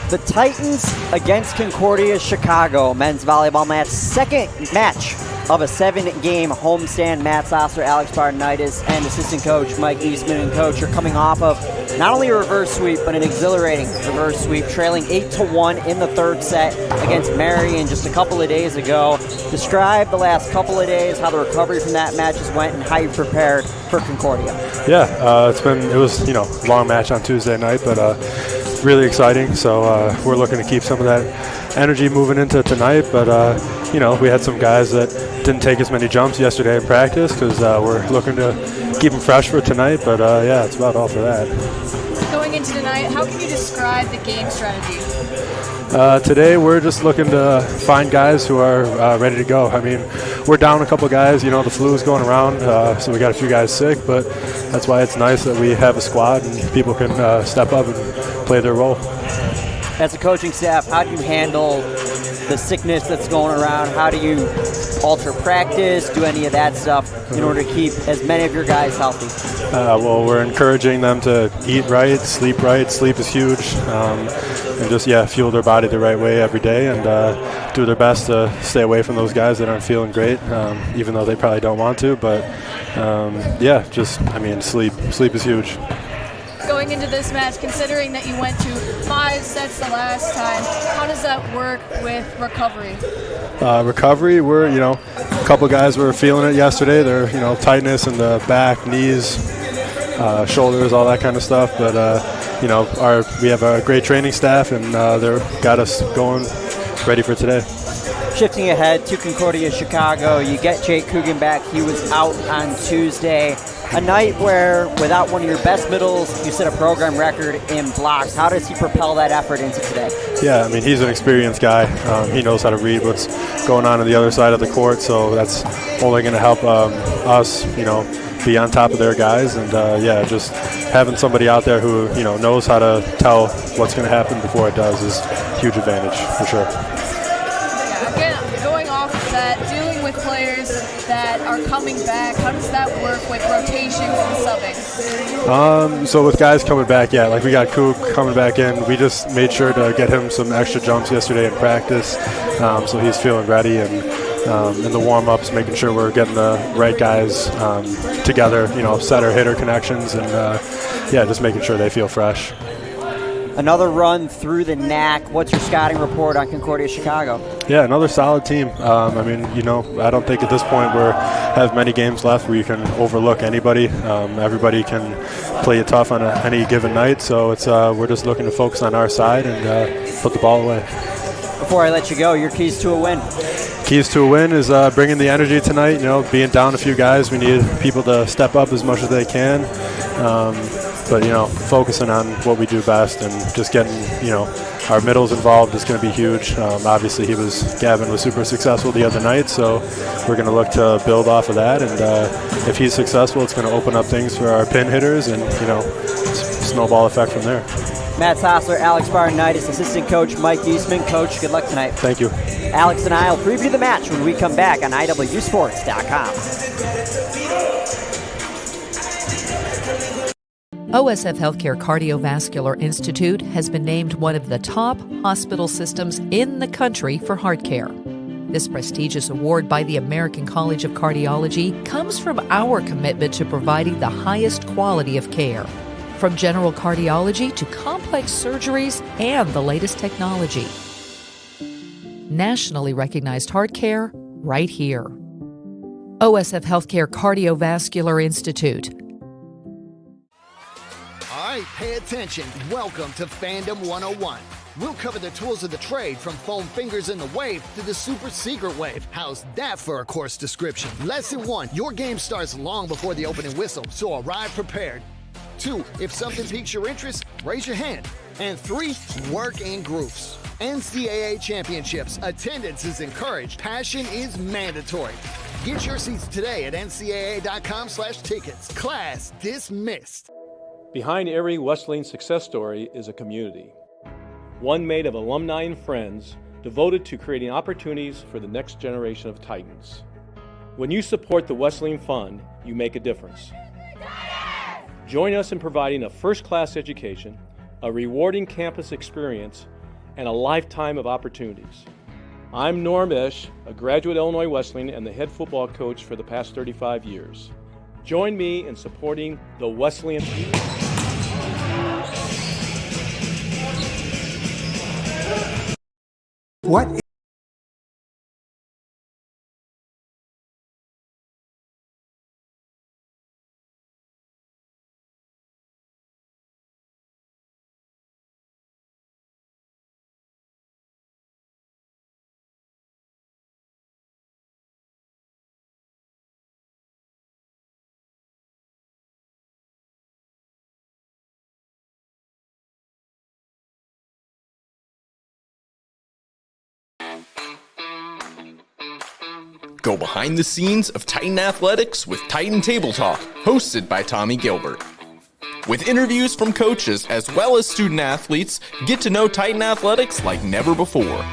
The Titans against Concordia Chicago men's volleyball match, second match of a 7-game homestand. Matt Sosler, Alex Bardenitis, and assistant coach Mike Eastman and coach are coming off of not only a reverse sweep, but an exhilarating reverse sweep, trailing 8-1 in the third set against Marion just a couple of days ago. Describe the last couple of days, how the recovery from that match has went, and how you prepared for Concordia. Yeah, it was a long match on Tuesday night, but really exciting. So we're looking to keep some of that energy moving into tonight. But we had some guys that didn't take as many jumps yesterday in practice because we're looking to keep them fresh for tonight. But yeah, it's about all for that. Going into tonight, how can you describe the game strategy? Today we're just looking to find guys who are ready to go. I mean, we're down a couple guys. The flu is going around, so we got a few guys sick. But that's why it's nice that we have a squad and people can step up and play their role. As a coaching staff, how do you handle the sickness that's going around? How do you alter practice, do any of that stuff in order to keep as many of your guys healthy? Well, we're encouraging them to eat right. Sleep is huge. And just, fuel their body the right way every day and do their best to stay away from those guys that aren't feeling great, even though they probably don't want to. But, sleep is huge. Going into this match, considering that you went to 5 sets the last time, how does that work with recovery? Recovery, we're, a couple guys were feeling it yesterday. They're, tightness in the back, knees, shoulders, all that kind of stuff. But, we have a great training staff, and they're got us going ready for today. Shifting ahead to Concordia Chicago, you get Jake Coogan back. He was out on Tuesday. A night where, without one of your best middles, you set a program record in blocks. How does he propel that effort into today? Yeah, he's an experienced guy. He knows how to read what's going on the other side of the court, so that's only going to help us, be on top of their guys. And, just having somebody out there who, knows how to tell what's going to happen before it does is a huge advantage, for sure. Yeah, again, going off of that, dealing with players that are coming back, how does that work with rotations and subbing? So with guys coming back, like we got Cook coming back in. We just made sure to get him some extra jumps yesterday in practice, so he's feeling ready. And in the warm-ups, making sure we're getting the right guys together, setter-hitter connections, and just making sure they feel fresh. Another run through the NAC. What's your scouting report on Concordia Chicago? Yeah, another solid team. I don't think at this point we have many games left where you can overlook anybody. Everybody can play you tough on any given night, so it's we're just looking to focus on our side and put the ball away. Before I let you go, your keys to a win. Keys to a win is bringing the energy tonight. Being down a few guys, we need people to step up as much as they can. But focusing on what we do best and just getting, our middles involved is going to be huge. Obviously, Gavin was super successful the other night, so we're going to look to build off of that. And if he's successful, it's going to open up things for our pin hitters and, snowball effect from there. Matt Sosler, Alex Bardenitis, assistant coach Mike Eastman. Coach, good luck tonight. Thank you. Alex and I will preview the match when we come back on IWSports.com. OSF Healthcare Cardiovascular Institute has been named one of the top hospital systems in the country for heart care. This prestigious award by the American College of Cardiology comes from our commitment to providing the highest quality of care, from general cardiology to complex surgeries and the latest technology. Nationally recognized heart care right here. OSF Healthcare Cardiovascular Institute. All right, pay attention. Welcome to Fandom 101. We'll cover the tools of the trade from foam fingers in the wave to the super secret wave. How's that for a course description? Lesson 1, your game starts long before the opening whistle, so arrive prepared. 2, if something piques your interest, raise your hand. And 3, work in groups. NCAA championships, attendance is encouraged, passion is mandatory. Get your seats today at ncaa.com/tickets. Class dismissed. Behind every Wesleyan success story is a community. One made of alumni and friends devoted to creating opportunities for the next generation of Titans. When you support the Wesleyan Fund, you make a difference. Join us in providing a first-class education, a rewarding campus experience, and a lifetime of opportunities. I'm Norm Ish, a graduate Illinois Wesleyan and the head football coach for the past 35 years. Join me in supporting the Wesleyan. What Go behind the scenes of Titan Athletics with Titan Table Talk, hosted by Tommy Gilbert. With interviews from coaches as well as student athletes, get to know Titan Athletics like never before.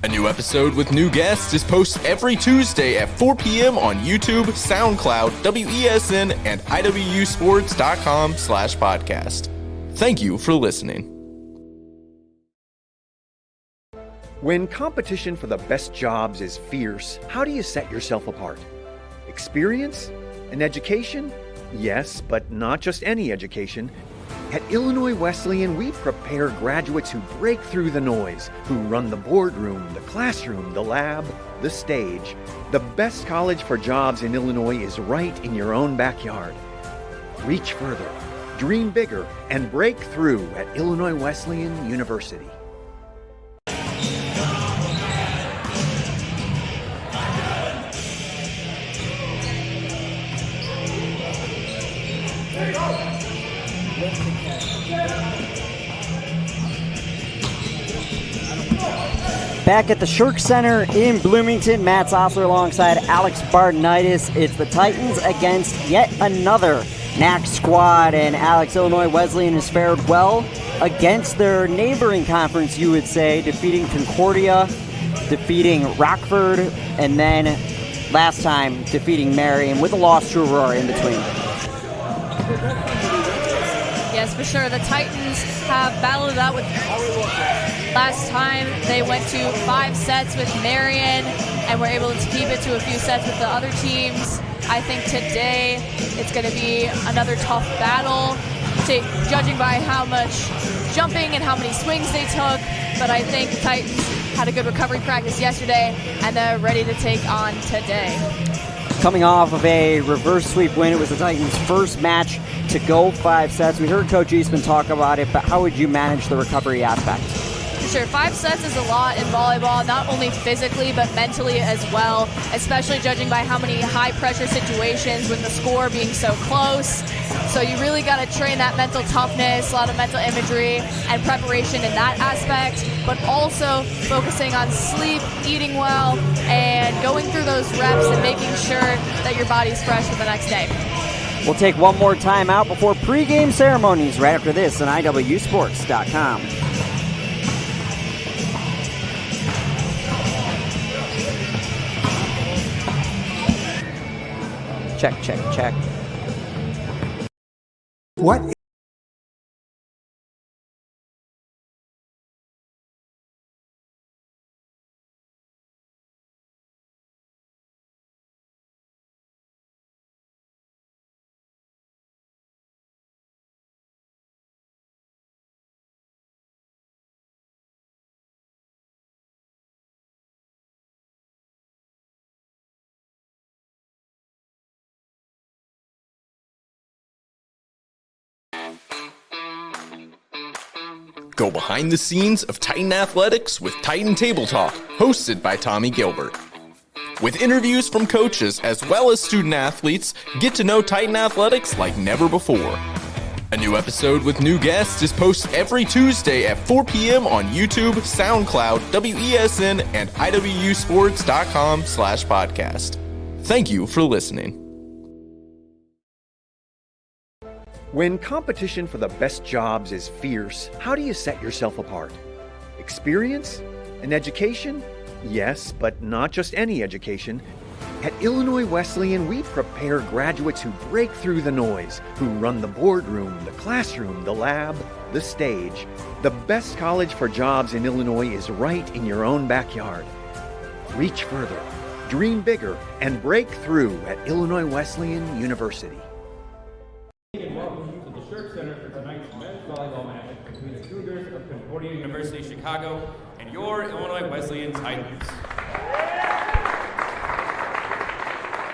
A new episode with new guests is posted every Tuesday at 4 p.m. on YouTube, SoundCloud, WESN, and IWSports.com/podcast. Thank you for listening. When competition for the best jobs is fierce, how do you set yourself apart? Experience? An education? Yes, but not just any education. At Illinois Wesleyan, we prepare graduates who break through the noise, who run the boardroom, the classroom, the lab, the stage. The best college for jobs in Illinois is right in your own backyard. Reach further, dream bigger, and break through at Illinois Wesleyan University. Back at the Shirk Center in Bloomington, Matt Osler alongside Alex Bardenitis. It's the Titans against yet another NAC squad, and Alex, Illinois Wesleyan has fared well against their neighboring conference, you would say, defeating Concordia, defeating Rockford, and then last time defeating Marion with a loss to Aurora in between. Yes, for sure. The Titans have battled it out with. Last time they went to 5 sets with Marion and were able to keep it to a few sets with the other teams. I think today it's going to be another tough battle, judging by how much jumping and how many swings they took. But I think the Titans had a good recovery practice yesterday, and they're ready to take on today. Coming off of a reverse sweep win, it was the Titans' first match to go 5 sets. We heard Coach Eastman talk about it, but how would you manage the recovery aspect? Sure, 5 sets is a lot in volleyball, not only physically but mentally as well, especially judging by how many high-pressure situations with the score being so close. So you really got to train that mental toughness, a lot of mental imagery and preparation in that aspect, but also focusing on sleep, eating well, and going through those reps and making sure that your body's fresh for the next day. We'll take one more time out before pregame ceremonies right after this on IWSports.com. Check, check, check. What Go behind the scenes of Titan Athletics with Titan Table Talk, hosted by Tommy Gilbert. With interviews from coaches as well as student athletes, get to know Titan Athletics like never before. A new episode with new guests is posted every Tuesday at 4 p.m. on YouTube, SoundCloud, WESN, and IWSports.com/podcast. Thank you for listening. When competition for the best jobs is fierce, how do you set yourself apart? Experience? An education? Yes, but not just any education. At Illinois Wesleyan, we prepare graduates who break through the noise, who run the boardroom, the classroom, the lab, the stage. The best college for jobs in Illinois is right in your own backyard. Reach further, dream bigger, and break through at Illinois Wesleyan University. And welcome to the Shirk Center for tonight's men's volleyball match between the Cougars of Concordia University Chicago and your Illinois Wesleyan Titans.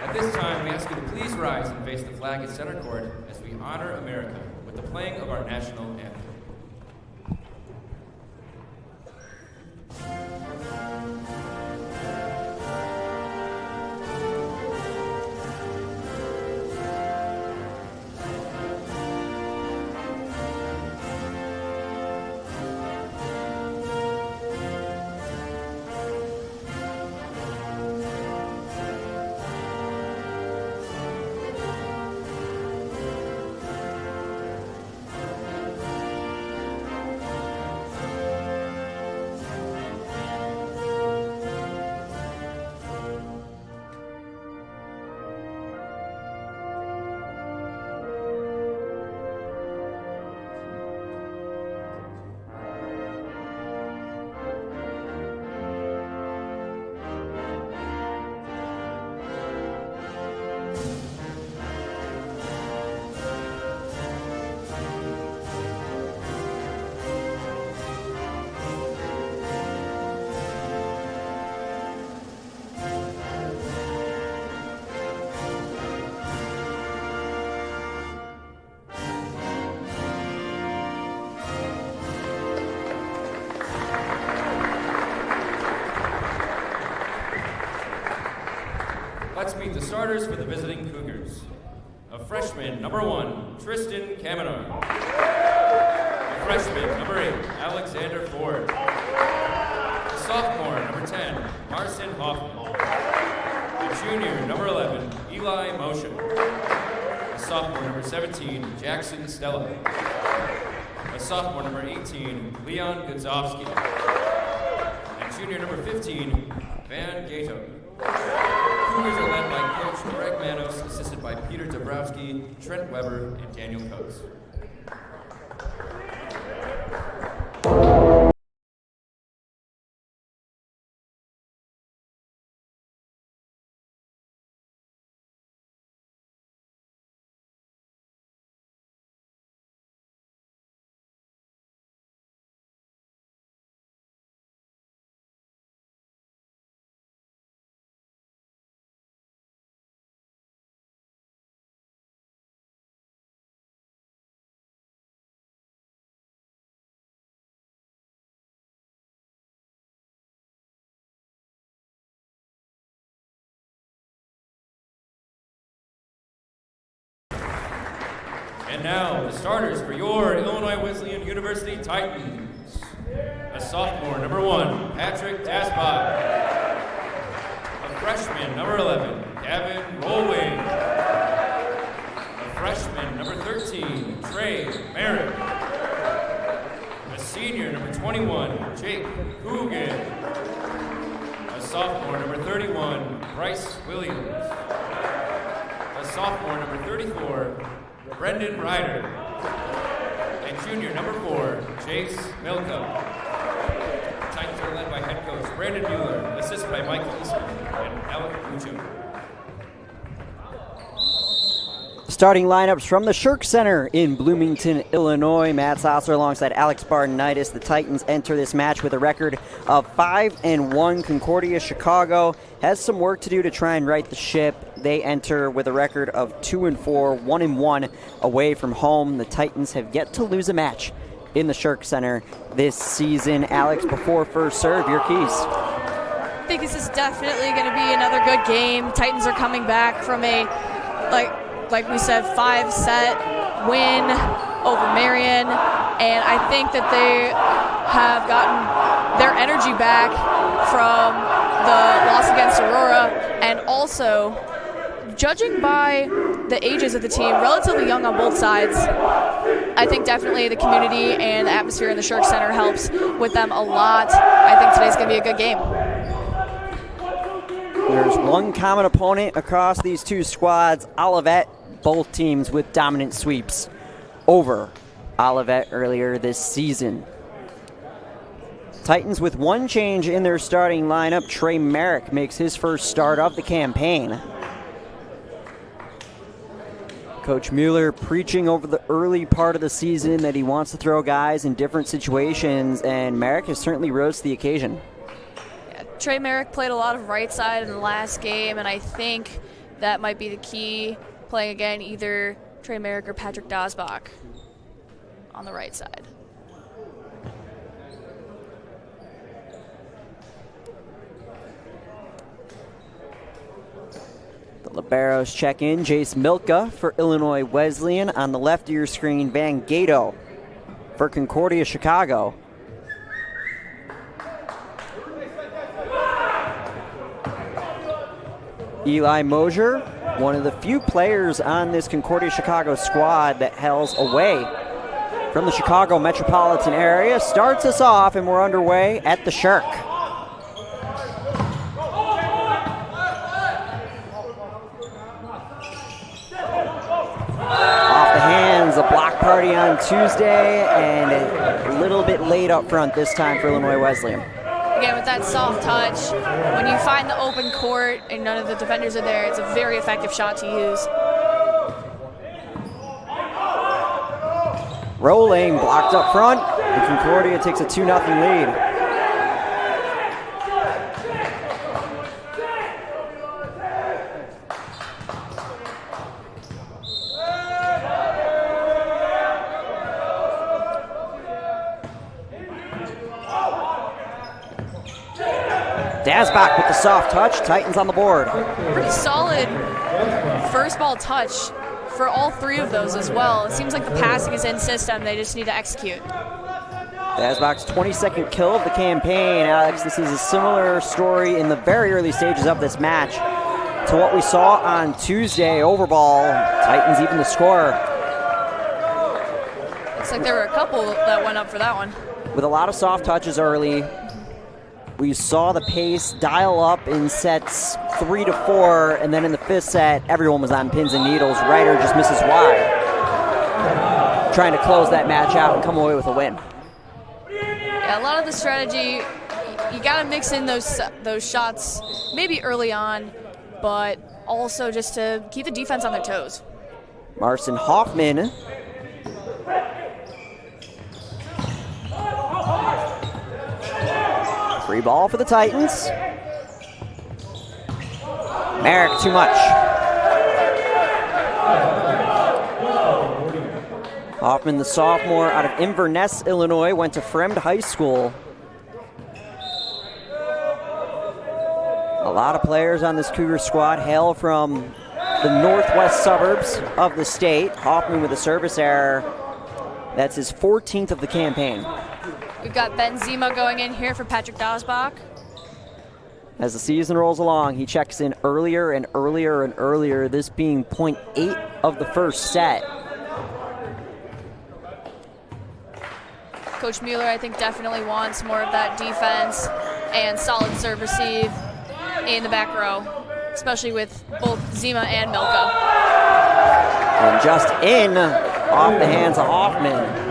At this time, we ask you to please rise and face the flag at center court as we honor America with the playing of our national anthem. Let's meet the starters for the visiting Cougars. A freshman, number 1, Tristan Kamenar. A freshman, number 8, Alexander Ford. A sophomore, number 10, Marcin Hoffman. A junior, number 11, Eli Moshe. A sophomore, number 17, Jackson Stella. A sophomore, number 18, Leon Gudzowski. And junior, number 15, Van Gato. Cougars are led by Coach Greg Manos, assisted by Peter Dabrowski, Trent Weber, and Daniel Coates. And now, the starters for your Illinois Wesleyan University Titans. A sophomore, number 1, Patrick Dasbach. A freshman, number 11, Gavin Rolwing. A freshman, number 13, Trey Merrick. A senior, number 21, Jake Coogan. A sophomore, number 31, Bryce Williams. A sophomore, number 34, Brendan Ryder. And junior number 4, Chase Milko. Titans are led by head coach Brandon Mueller, assisted by Michael Eastman and Alec Mucho. Starting lineups from the Shirk Center in Bloomington, Illinois. Matt Sosser alongside Alex Bardenitis. The Titans enter this match with a record of 5-1. Concordia Chicago has some work to do to try and right the ship. They enter with a record of 2-4, 1-1 away from home. The Titans have yet to lose a match in the Shirk Center this season. Alex, before first serve, your keys. I think this is definitely going to be another good game. Titans are coming back from a, like we said, 5-set win over Marion, and I think that they have gotten their energy back from the loss against Aurora, and also, judging by the ages of the team, relatively young on both sides, I think definitely the community and the atmosphere in the Shirk Center helps with them a lot. I think today's going to be a good game. There's one common opponent across these two squads, Olivet, both teams with dominant sweeps over Olivet earlier this season. Titans with one change in their starting lineup. Trey Merrick makes his first start of the campaign. Coach Mueller preaching over the early part of the season that he wants to throw guys in different situations, and Merrick has certainly rose to the occasion. Yeah, Trey Merrick played a lot of right side in the last game, and I think that might be the key, playing again either Trey Merrick or Patrick Dasbach on the right side. The liberos check in. Jace Milka for Illinois Wesleyan. On the left of your screen, Van Gato for Concordia Chicago. Eli Mosier, one of the few players on this Concordia Chicago squad that hails away from the Chicago metropolitan area, starts us off, and we're underway at the Shark. Off the hands, a block party on Tuesday, and a little bit late up front this time for Illinois Wesleyan. Again, with that soft touch, when you find the open court and none of the defenders are there, it's a very effective shot to use. Rolling, blocked up front, and Concordia takes a 2-0 lead. Dasbach with the soft touch, Titans on the board. Pretty solid first ball touch for all three of those as well. It seems like the passing is in system, they just need to execute. Dasbach's 22nd kill of the campaign. Alex, this is a similar story in the very early stages of this match to what we saw on Tuesday. Overball, Titans even the score. Looks like there were a couple that went up for that one. With a lot of soft touches early, we saw the pace dial up in sets 3 to 4, and then in the fifth set, everyone was on pins and needles. Ryder just misses wide, trying to close that match out and come away with a win. Yeah, a lot of the strategy, you got to mix in those shots maybe early on, but also just to keep the defense on their toes. Marcin Hoffman. Free ball for the Titans. Merrick, too much. Hoffman, the sophomore out of Inverness, Illinois, went to Fremd High School. A lot of players on this Cougar squad hail from the northwest suburbs of the state. Hoffman with a service error. That's his 14th of the campaign. We've got Ben Zima going in here for Patrick Dasbach. As the season rolls along, he checks in earlier and earlier and earlier, this being point 8 of the first set. Coach Mueller, I think, definitely wants more of that defense and solid serve receive in the back row, especially with both Zima and Milka. And just in, off the hands of Hoffman.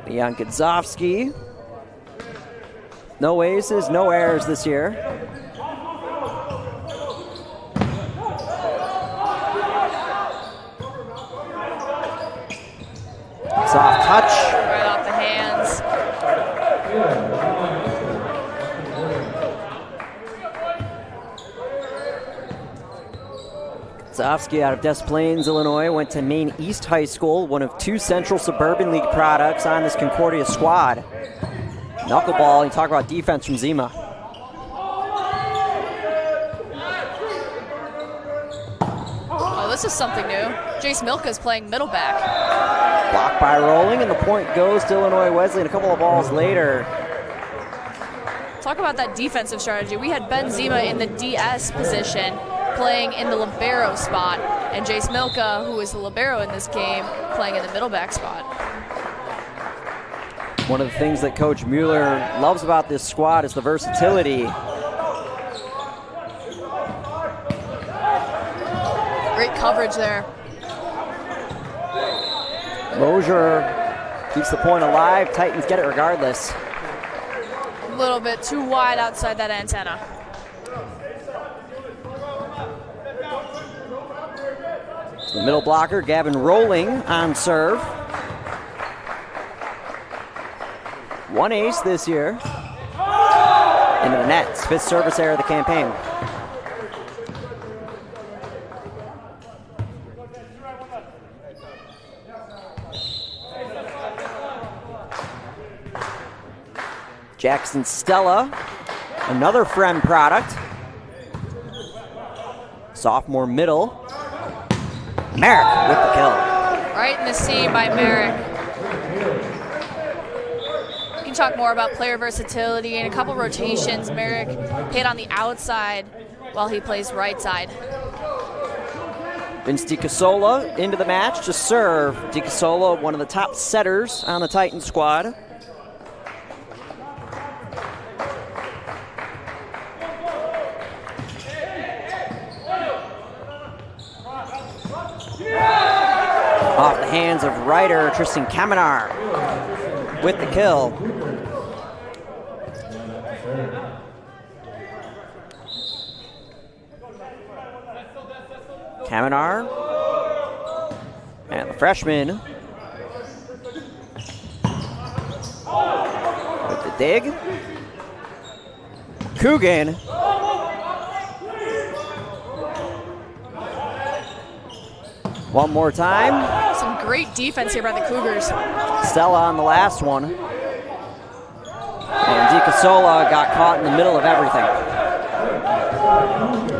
Leon Godzowski. No aces, no errors this year. Soft touch. Right off the hands. Godzowski out of Des Plaines, Illinois, went to Maine East High School, one of 2 Central Suburban League products on this Concordia squad. Knuckleball, you talk about defense from Zima. Oh, this is something new. Jace Milka is playing middle back. Blocked by Rolling, and the point goes to Illinois Wesleyan a couple of balls later. Talk about that defensive strategy. We had Ben Zima in the DS position, playing in the libero spot, and Jace Milka, who is the libero in this game, playing in the middle back spot. One of the things that Coach Mueller loves about this squad is the versatility. Great coverage there. Mosier keeps the point alive. Titans get it regardless. A little bit too wide outside that antenna. The middle blocker, Gavin Rolling on serve. One ace this year. Into the nets, 5th service error of the campaign. Jackson Stella, another Friend product. Sophomore middle. Merrick with the kill. Right in the seam by Merrick. You can talk more about player versatility. In a couple rotations, Merrick hit on the outside while he plays right side. Vince DiCasola into the match to serve. DiCasola, one of the top setters on the Titan squad. Off the hands of Ryder, Tristan Kamenar with the kill. Kamenar and the freshman with the dig. Coogan. One more time. Some great defense here by the Cougars. Stella on the last one. And DiCasola got caught in the middle of everything.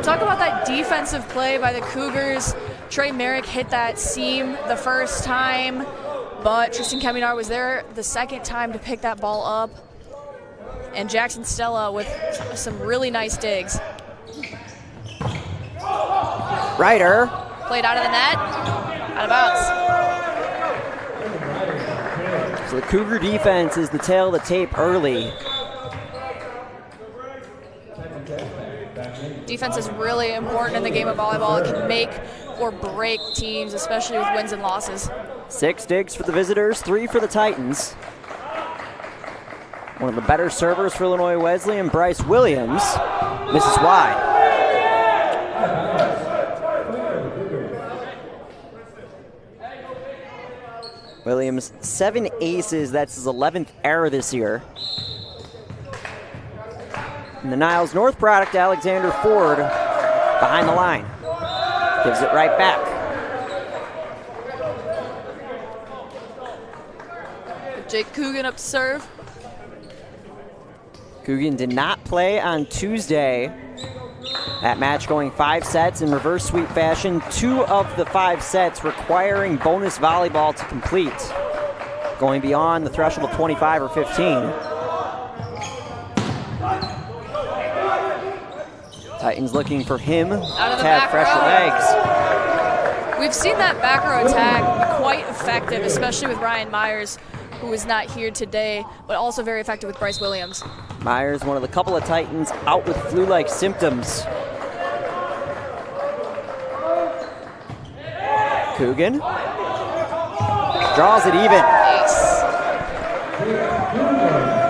Talk about that defensive play by the Cougars. Trey Merrick hit that seam the first time, but Tristan Kaminar was there the second time to pick that ball up. And Jackson Stella with some really nice digs. Ryder. Played out of the net, out of bounds. So the Cougar defense is the tail of the tape early. Defense is really important in the game of volleyball. It can make or break teams, especially with wins and losses. 6 digs for the visitors, 3 for the Titans. One of the better servers for Illinois Wesleyan, Bryce Williams, misses wide. Williams, 7 aces. That's his 11th error this year. And the Niles North product, Alexander Ford, behind the line. Gives it right back. Jake Coogan up to serve. Coogan did not play on Tuesday. That match going 5 sets in reverse sweep fashion. 2 of the 5 sets requiring bonus volleyball to complete. Going beyond the threshold of 25 or 15. Titans looking for him to have fresher legs. We've seen that back row attack be quite effective, especially with Ryan Myers, who is not here today, but also very effective with Bryce Williams. Myers, one of the couple of Titans out with flu-like symptoms. Coogan draws it even. Ace.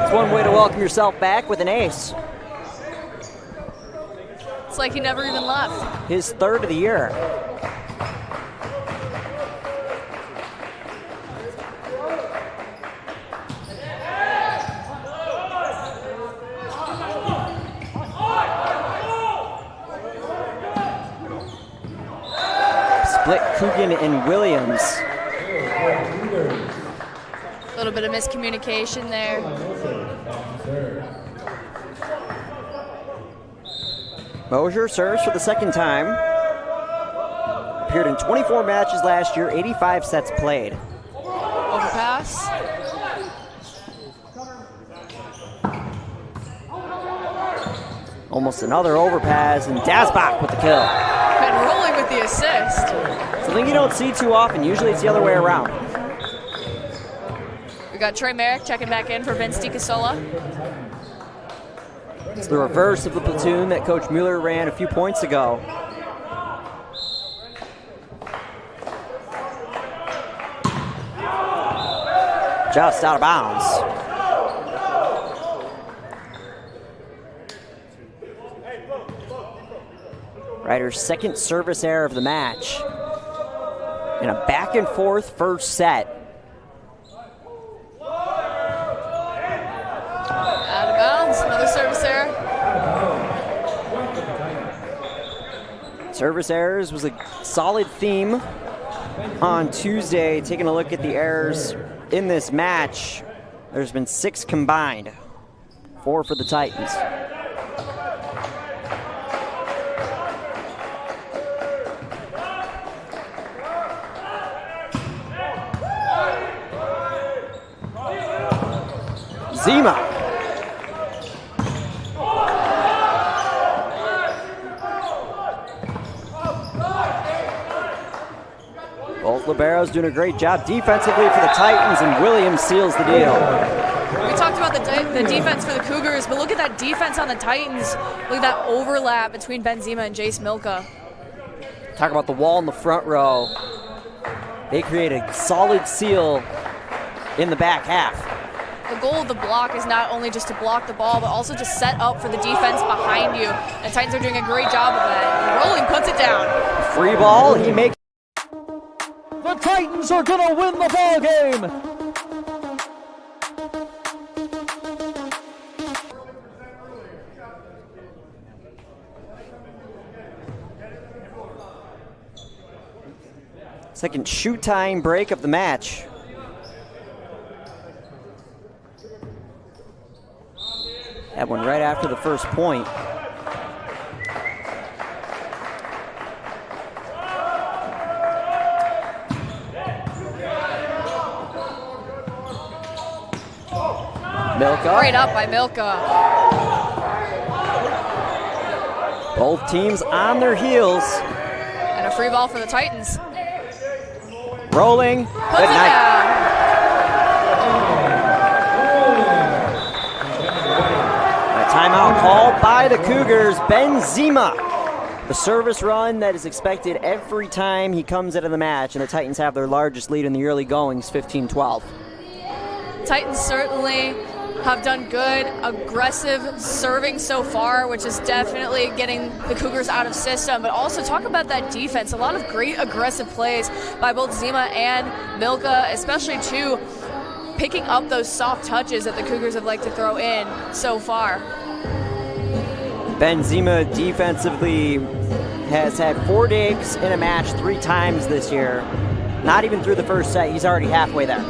It's one way to welcome yourself back with an ace. It's like he never even left. His 3rd of the year. Split Coogan and Williams. A little bit of miscommunication there. Mosier serves for the 2nd time. Appeared in 24 matches last year, 85 sets played. Overpass. Almost another overpass, and Dasbach with the kill. And rolling with the assist. Something you don't see too often. Usually it's the other way around. We got Trey Merrick checking back in for Vince DiCasola. It's the reverse of the platoon that Coach Mueller ran a few points ago. Just out of bounds. Ryder's second service error of the match. In a back and forth first set. Out of bounds, another service error. Service errors was a solid theme on Tuesday. Taking a look at the errors in this match, there's been 6 combined, 4 for the Titans. Zima. Both liberos doing a great job defensively for the Titans, and Williams seals the deal. We talked about the defense for the Cougars, but look at that defense on the Titans. Look at that overlap between Ben Zima and Jace Milka. Talk about the wall in the front row. They create a solid seal in the back half. The goal of the block is not only just to block the ball, but also to set up for the defense behind you. And Titans are doing a great job of that. Rolling puts it down. Free ball, he makes. The Titans are gonna win the ball game. Second shoot time break of the match. That one right after the first point. Milka. Great up by Milka. Both teams on their heels. And a free ball for the Titans. Rolling. Puts Good it night. down. A timeout called by the Cougars. Ben Zima. The service run that is expected every time he comes into the match, and the Titans have their largest lead in the early goings, 15-12. Titans certainly have done good, aggressive serving so far, which is definitely getting the Cougars out of system. But also talk about that defense. A lot of great aggressive plays by both Zima and Milka, especially too picking up those soft touches that the Cougars have liked to throw in so far. Ben Zima defensively has had 4 digs in a match 3 times this year. Not even through the first set, he's already halfway there.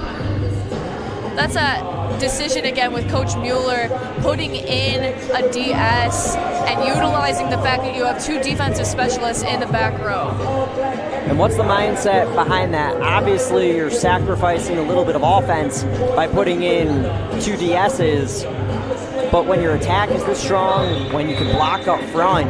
That's a decision again with Coach Mueller, putting in a DS and utilizing the fact that you have 2 defensive specialists in the back row. And what's the mindset behind that? Obviously, you're sacrificing a little bit of offense by putting in 2 DSs, but when your attack is this strong, when you can block up front,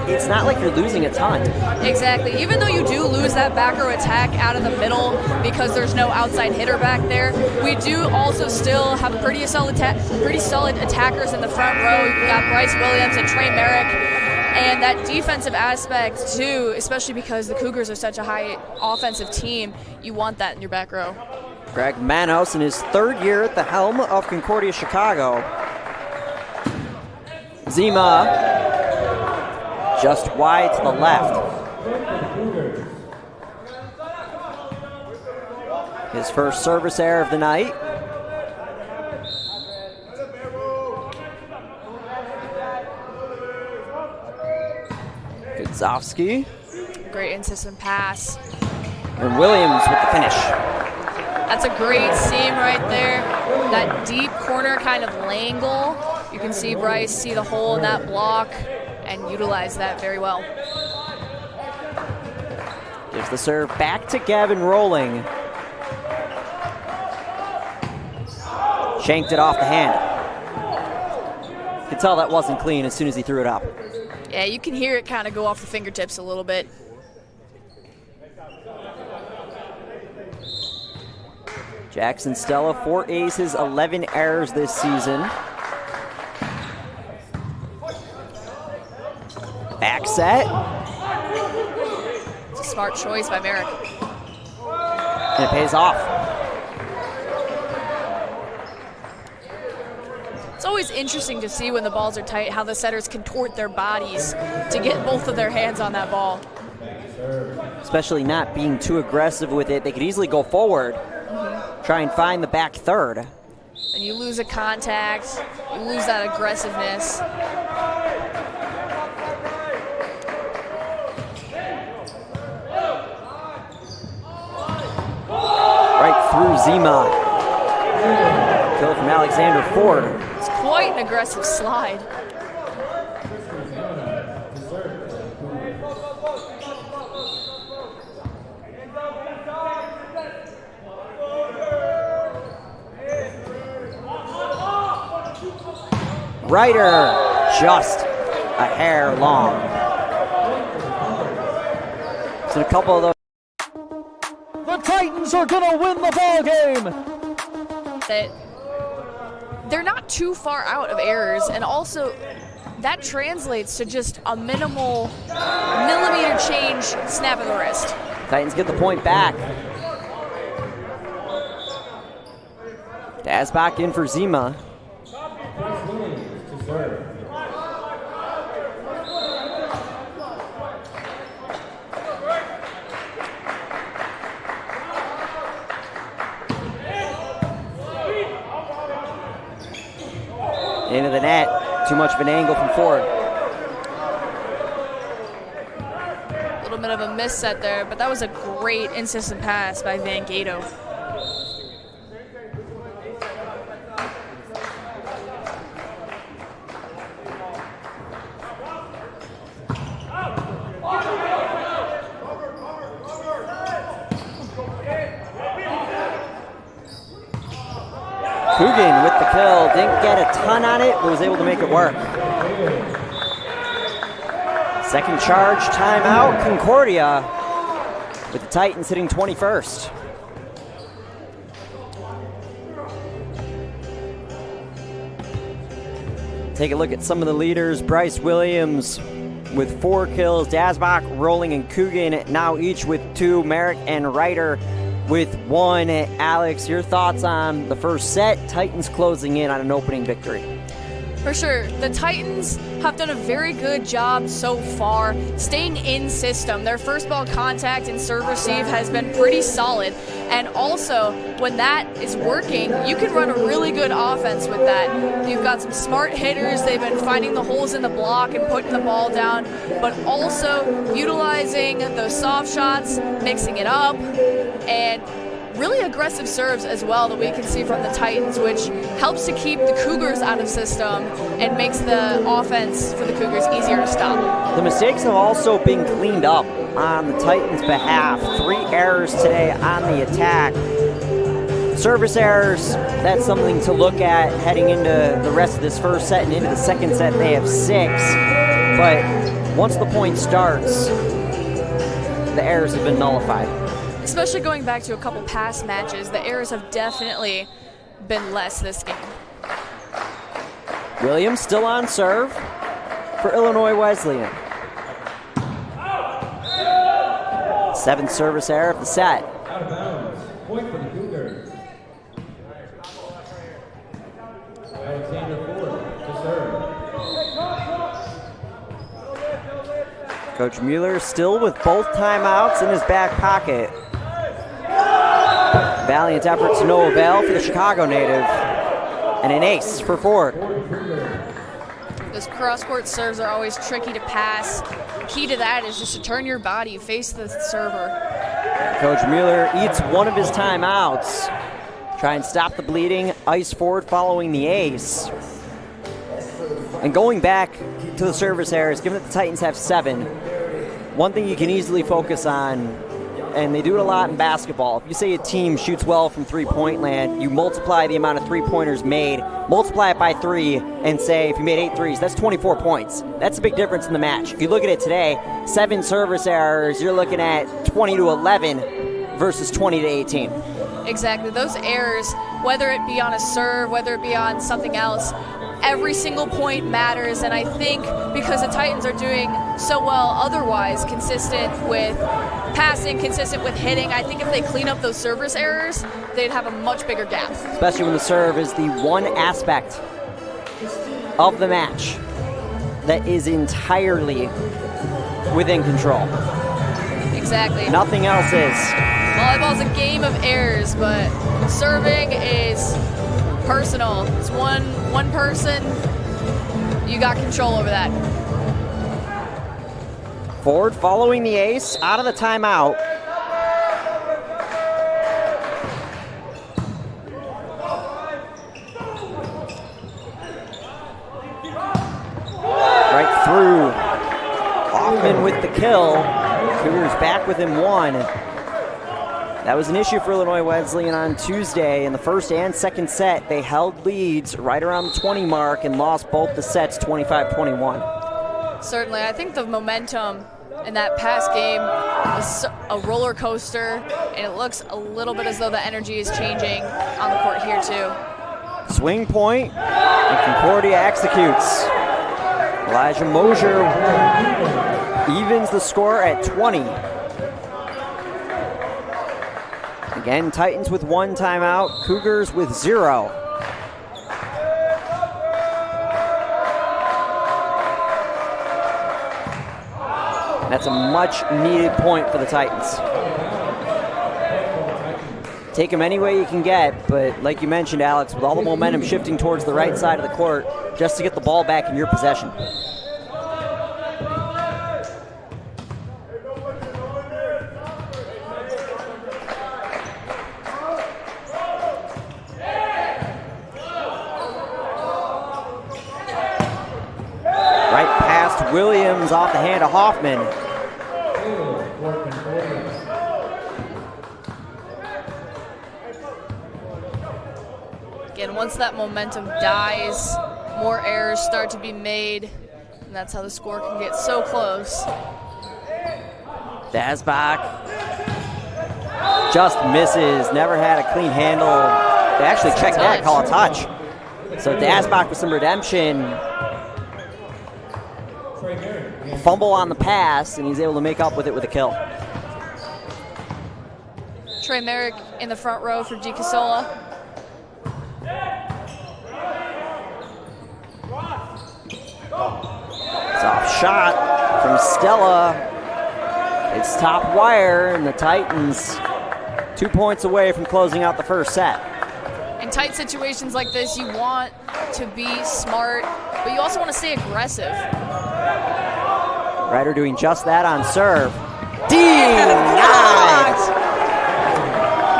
it's not like you're losing a ton. Exactly. Even though you do lose that back row attack out of the middle because there's no outside hitter back there, we do also still have pretty solid attackers in the front row. You've got Bryce Williams and Trey Merrick. And that defensive aspect too, especially because the Cougars are such a high offensive team, you want that in your back row. Greg Manos in his 3rd year at the helm of Concordia, Chicago. Zima just wide to the left. His first service error of the night. Gudzowski. Great in-system pass. And Williams with the finish. That's a great seam right there. That deep corner kind of langle. You can see Bryce see the hole in that block and utilize that very well. Gives the serve back to Gavin Rolling. Shanked it off the hand. Could tell that wasn't clean as soon as he threw it up. Yeah, you can hear it kind of go off the fingertips a little bit. Jackson Stella, 4 aces, 11 errors this season. Back set. It's a smart choice by Merrick. And it pays off. It's always interesting to see when the balls are tight how the setters contort their bodies to get both of their hands on that ball. Especially not being too aggressive with it. They could easily go forward, try and find the back third. And you lose a contact, you lose that aggressiveness. Right through Zima. Kill from Alexander Ford. It's quite an aggressive slide. Ryder, just a hair long. So a couple of those. The Titans are gonna win the ball game. That they're not too far out of errors, and also that translates to just a minimal millimeter change snap of the wrist. Titans get the point back. Dasbach in for Zima. Into the net. Too much of an angle from Ford. A little bit of a miss set there, but that was a great insistent pass by Van Gato. Coogan with the kill. Didn't get a ton on it, but was able to make it work. Second charge, timeout, Concordia, with the Titans hitting 21st. Take a look at some of the leaders. Bryce Williams with 4 kills. Dasbach, Rolling, and Coogan now each with 2. Merrick and Ryder with 1. Alex, your thoughts on the first set? Titans closing in on an opening victory. For sure, the Titans have done a very good job so far staying in system. Their first ball contact and serve receive has been pretty solid. And also, when that is working, you can run a really good offense with that. You've got some smart hitters. They've been finding the holes in the block and putting the ball down, but also utilizing those soft shots, mixing it up, and really aggressive serves as well that we can see from the Titans, which helps to keep the Cougars out of system and makes the offense for the Cougars easier to stop. The mistakes have also been cleaned up on the Titans' behalf. 3 errors today on the attack. Service errors, that's something to look at heading into the rest of this first set and into the second set. They have 6, but once the point starts, the errors have been nullified. Especially going back to a couple past matches, the errors have definitely been less this game. Williams still on serve for Illinois Wesleyan. 7th service error of the set. Out of bounds. Point for the Cougars. Alexander Ford to serve. Coach Mueller still with both timeouts in his back pocket. Valiant effort to no avail for the Chicago native. And an ace for Ford. Those cross-court serves are always tricky to pass. Key to that is just to turn your body, face the server. Coach Mueller eats one of his timeouts. Try and stop the bleeding. Ice Ford following the ace. And going back to the service errors, given that the Titans have 7, one thing you can easily focus on and they do it a lot in basketball. If you say a team shoots well from three-point land, you multiply the amount of three-pointers made, multiply it by 3, and say if you made 8 threes, that's 24 points. That's a big difference in the match. If you look at it today, 7 service errors, you're looking at 20 to 11 versus 20 to 18. Exactly. Those errors, whether it be on a serve, whether it be on something else, every single point matters. And I think because the Titans are doing so well otherwise, consistent with passing, consistent with hitting, I think if they clean up those service errors, they'd have a much bigger gap. Especially when the serve is the one aspect of the match that is entirely within control. Exactly. Nothing else is. Volleyball's a game of errors, but serving is personal. It's one person. You got control over that. Ford following the ace out of the timeout. Right through. Hoffman with the kill. Cougars back within 1. That was an issue for Illinois Wesleyan on Tuesday. In the first and second set, they held leads right around the 20 mark and lost both the sets 25-21. Certainly. I think the momentum in that past game was a roller coaster, and it looks a little bit as though the energy is changing on the court here too. Swing point, and Concordia executes. Elijah Mosier evens the score at 20. Again, Titans with 1 timeout, Cougars with 0. That's a much needed point for the Titans. Take them any way you can get, but like you mentioned, Alex, with all the momentum shifting towards the right side of the court, just to get the ball back in your possession. Williams off the hand of Hoffman. Again, once that momentum dies, more errors start to be made, and that's how the score can get so close. Dasbach just misses, never had a clean handle. They actually checked that, call a touch. So Dasbach with some redemption. Fumble on the pass, and he's able to make up with it with a kill. Trey Merrick in the front row for G. Casola. Soft shot from Stella. It's top wire, and the Titans 2 points away from closing out the first set. In tight situations like this, you want to be smart, but you also want to stay aggressive. Ryder doing just that on serve. Denied!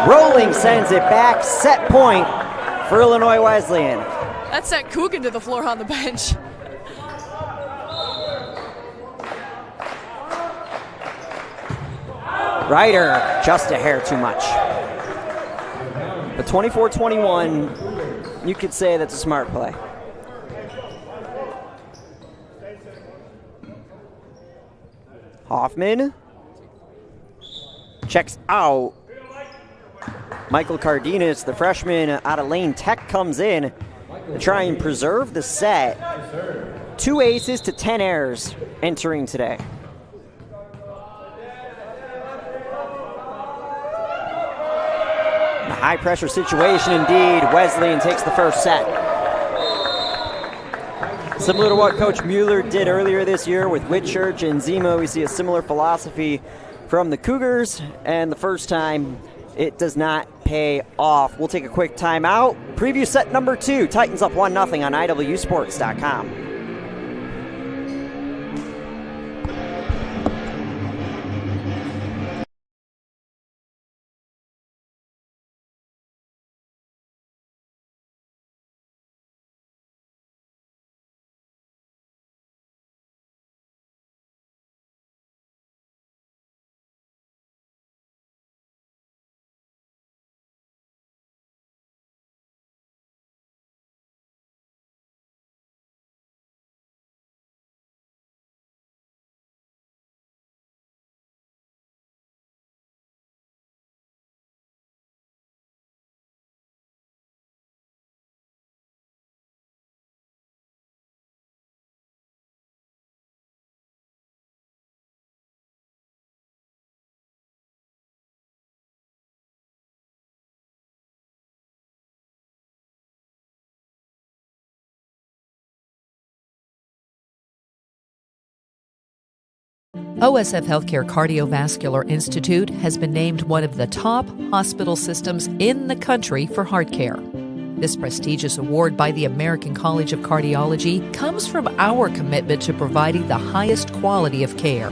Rolling sends it back. Set point for Illinois Wesleyan. That sent Coogan to the floor on the bench. Ryder just a hair too much. But 24-21, you could say that's a smart play. Hoffman checks out. Michael Cardenas, the freshman out of Lane Tech, comes in to try and preserve the set. 2 aces to 10 errors entering today. In a high pressure situation indeed, Wesleyan takes the first set. Similar to what Coach Mueller did earlier this year with Whitchurch and Zemo, we see a similar philosophy from the Cougars, and the first time it does not pay off. We'll take a quick timeout. Preview set number 2, Titans up 1-0 on IWSports.com. OSF Healthcare Cardiovascular Institute has been named one of the top hospital systems in the country for heart care. This prestigious award by the American College of Cardiology comes from our commitment to providing the highest quality of care,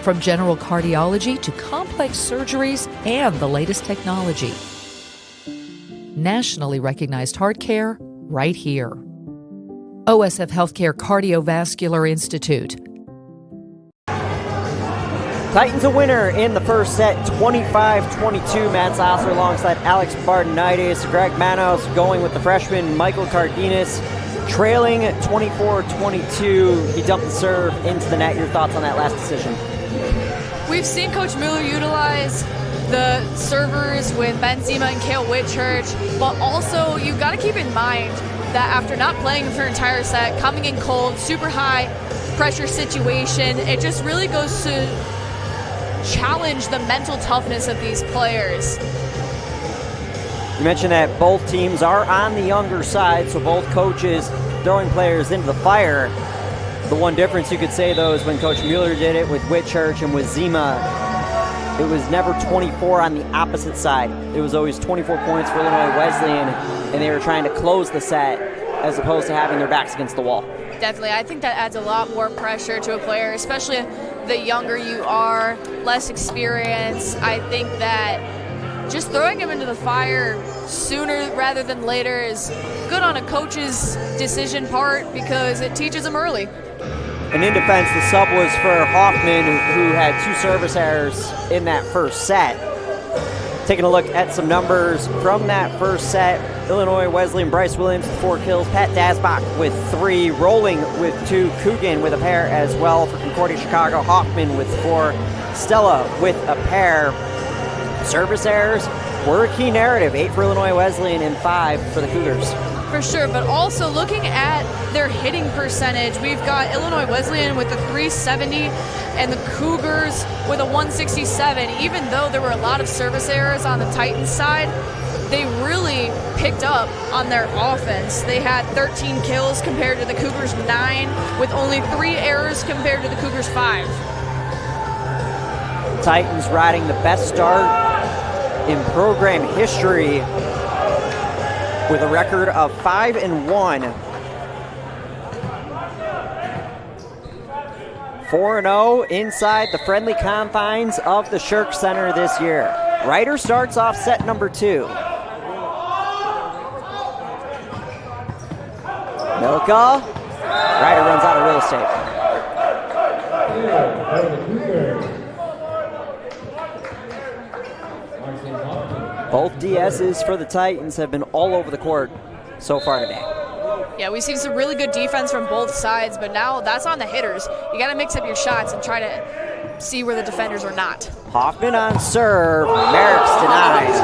from general cardiology to complex surgeries and the latest technology. Nationally recognized heart care right here. OSF Healthcare Cardiovascular Institute. Titans a winner in the first set, 25-22. Matt Sasser alongside Alex Bardenitis. Greg Manos going with the freshman Michael Cardenas, trailing 24-22. He dumped the serve into the net. Your thoughts on that last decision? We've seen Coach Mueller utilize the servers with Ben Zima and Cale Whitchurch, but also you've got to keep in mind that after not playing for an entire set, coming in cold, super high pressure situation, it just really goes to challenge the mental toughness of these players. You mentioned that both teams are on the younger side, so both coaches throwing players into the fire. The one difference you could say, though, is when Coach Mueller did it with Whitchurch and with Zima, it was never 24 on the opposite side. It was always 24 points for Illinois Wesleyan, and they were trying to close the set as opposed to having their backs against the wall. Definitely. I think that adds a lot more pressure to a player, especially the younger you are, less experience. I think that just throwing him into the fire sooner rather than later is good on a coach's decision part because it teaches him early. And in defense, the sub was for Hoffman, who had 2 service errors in that first set. Taking a look at some numbers from that first set, Illinois Wesleyan, Bryce Williams with 4 kills, Pat Dasbach with 3, Rolling with 2, Coogan with a pair as well for Concordia Chicago, Hoffman with 4, Stella with a pair. Service errors were a key narrative, 8 for Illinois Wesleyan and 5 for the Cougars. For sure, but also looking at their hitting percentage, we've got Illinois Wesleyan with a 370 and the Cougars with a 167. Even though there were a lot of service errors on the Titans side, they really picked up on their offense. They had 13 kills compared to the Cougars 9, with only 3 errors compared to the Cougars 5. Titans riding the best start in program history with a record of 5-1. 4-0 inside the friendly confines of the Shirk Center this year. Ryder starts off set number 2. Milka. Ryder runs out of real estate. Both DSs for the Titans have been all over the court so far today. Yeah, we've seen some really good defense from both sides, but now that's on the hitters. You got to mix up your shots and try to see where the defenders are not. Hoffman on serve. Merrick's denied.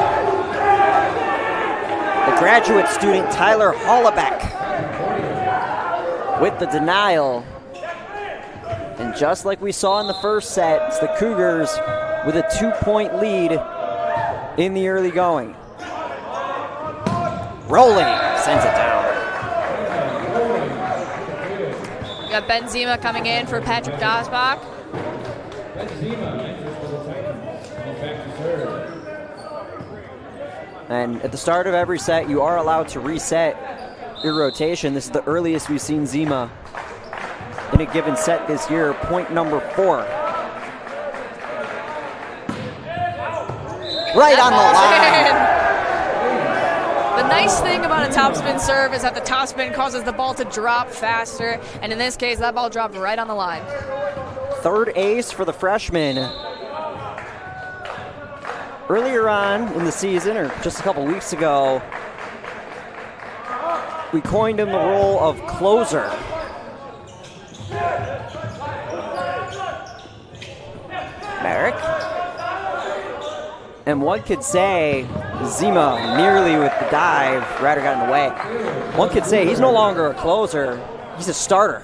The graduate student Tyler Hollabeck with the denial. And just like we saw in the first set, it's the Cougars with a 2-point lead in the early going. Rolling sends it down. We got Ben Zima coming in for Patrick Dasbach. And at the start of every set, you are allowed to reset your rotation. This is the earliest we've seen Zima in a given set this year, point number 4. Right on the line. The nice thing about a topspin serve is that the topspin causes the ball to drop faster, and in this case, that ball dropped right on the line. Third ace for the freshman. Earlier on in the season, or just a couple weeks ago, we coined him the role of closer. Merrick. And one could say Zima nearly with the dive. Ryder got in the way. One could say he's no longer a closer. He's a starter.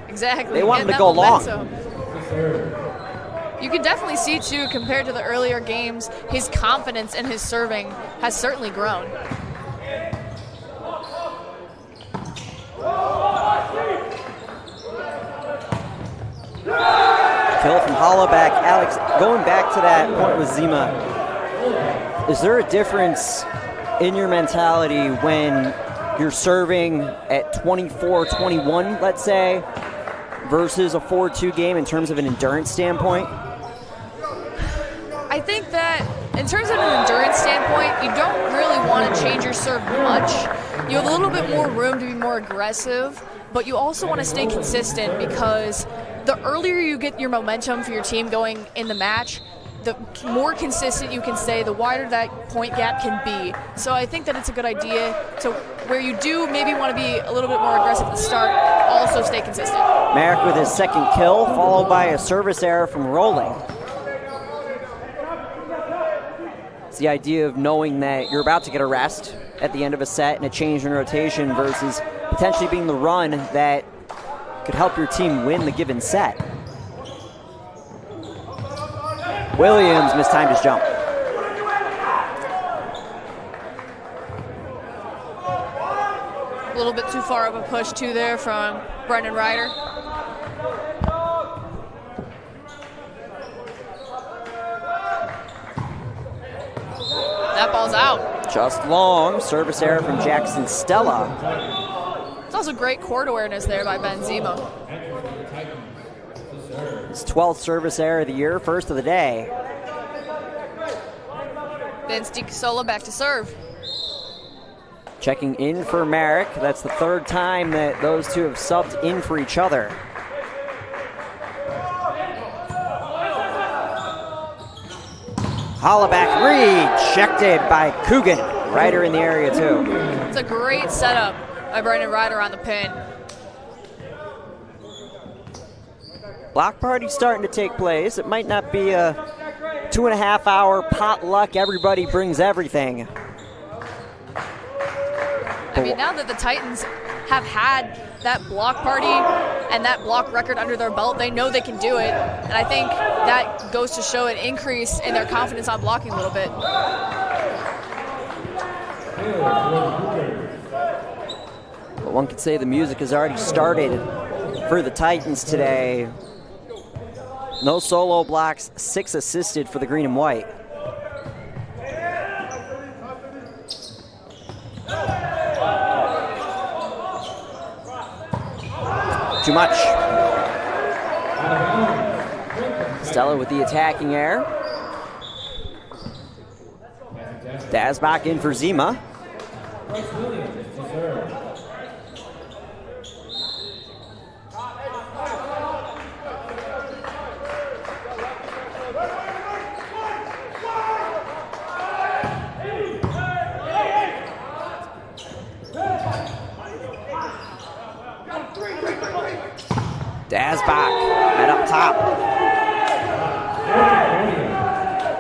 Exactly. They want him to go long. You can definitely see, too, compared to the earlier games, his confidence in his serving has certainly grown. kill from Hollaback. Alex, going back to that point with Zima, is there a difference in your mentality when you're serving at 24-21, let's say, versus a 4-2 game in terms of an endurance standpoint? I think that in terms of an endurance standpoint, you don't really want to change your serve much. You have a little bit more room to be more aggressive, but you also want to stay consistent because the earlier you get your momentum for your team going in the match, the more consistent you can stay, the wider that point gap can be. So I think that it's a good idea to where you do maybe want to be a little bit more aggressive at the start, also stay consistent. Merrick with his second kill, followed by a service error from Rolling. It's the idea of knowing that you're about to get a rest at the end of a set and a change in rotation versus potentially being the run that could help your team win the given set. Williams mistimed his jump. A little bit too far of a push too there from Brendan Ryder. That ball's out. Just long. Service error from Jackson Stella. It's also great court awareness there by Ben Zima. His 12th service error of the year, first of the day. Vince DiCasola back to serve. Checking in for Merrick. That's the third time that those two have subbed in for each other. Hollaback rejected by Coogan. Ryder in the area too. It's a great setup by Brendan Ryder on the pin. Block party starting to take place. It might not be a 2.5 hour potluck, everybody brings everything. I mean, now that the Titans have had that block party and that block record under their belt, they know they can do it. And I think that goes to show an increase in their confidence on blocking a little bit. But one could say the music has already started for the Titans today. No solo blocks, 6 assisted for the green and white. Too much. Stella with the attacking air. Dasbach in for Zima. Dasbach right up top.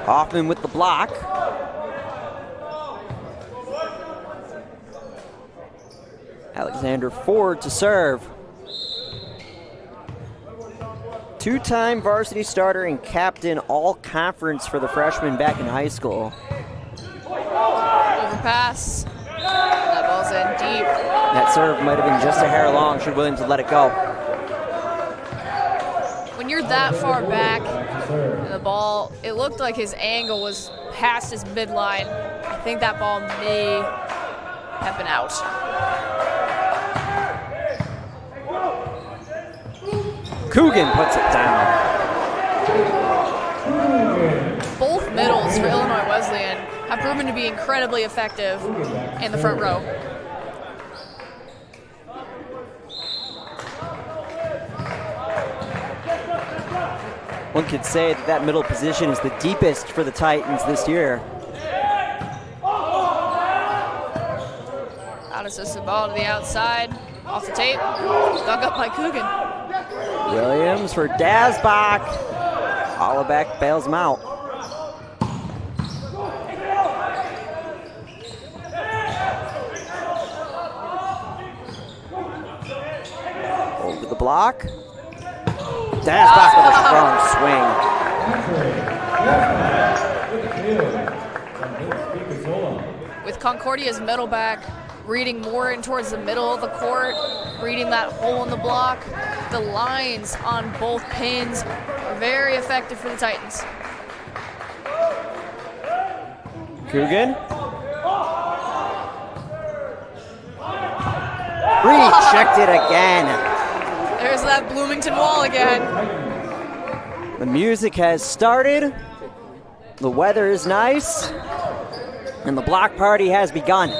Hoffman with the block. Alexander Ford to serve. Two-time varsity starter and captain all conference for the freshman back in high school. Overpass. That ball's in deep. That serve might have been just a hair long should Williams have let it go. When you're that far back and the ball, it looked like his angle was past his midline. I think that ball may have been out. Coogan puts it down. Both middles for Illinois Wesleyan have proven to be incredibly effective in the front row. One could say that that middle position is the deepest for the Titans this year. Out-assisted ball to the outside, off the tape, dug up by Coogan. Williams for Dasbach. Hollaback bails him out. Over the block. Dasbach with a strong swing. With Concordia's middle back reading more in towards the middle of the court, reading that hole in the block, the lines on both pins are very effective for the Titans. Coogan. Rejected again. There's that Bloomington wall again. The music has started. The weather is nice. And the block party has begun.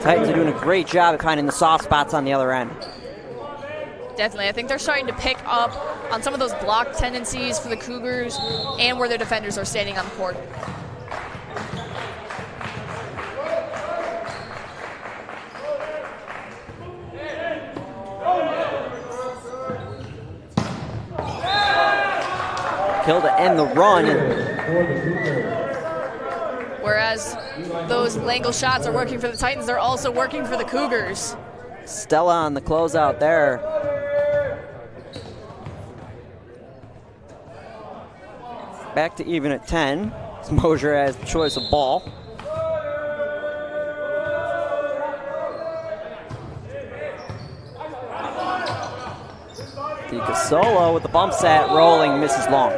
Titans are doing a great job at finding the soft spots on the other end. Definitely. I think they're starting to pick up on some of those block tendencies for the Cougars and where their defenders are standing on the court. Kill to end the run. Whereas those Langle shots are working for the Titans, they're also working for the Cougars. Stella on the closeout there. Back to even at 10. Mosier has the choice of ball. DiCasolo with the bump set, rolling, misses long.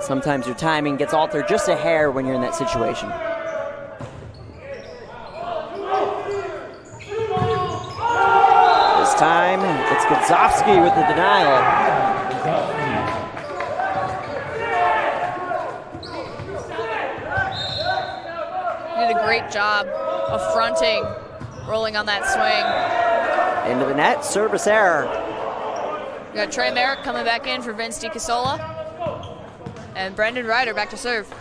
Sometimes your timing gets altered just a hair when you're in that situation. This time, it's Godzowski with the denial. He did a great job of fronting, rolling on that swing. Into the net, service error. We got Trey Merrick coming back in for Vince DiCasola. And Brendan Ryder back to serve.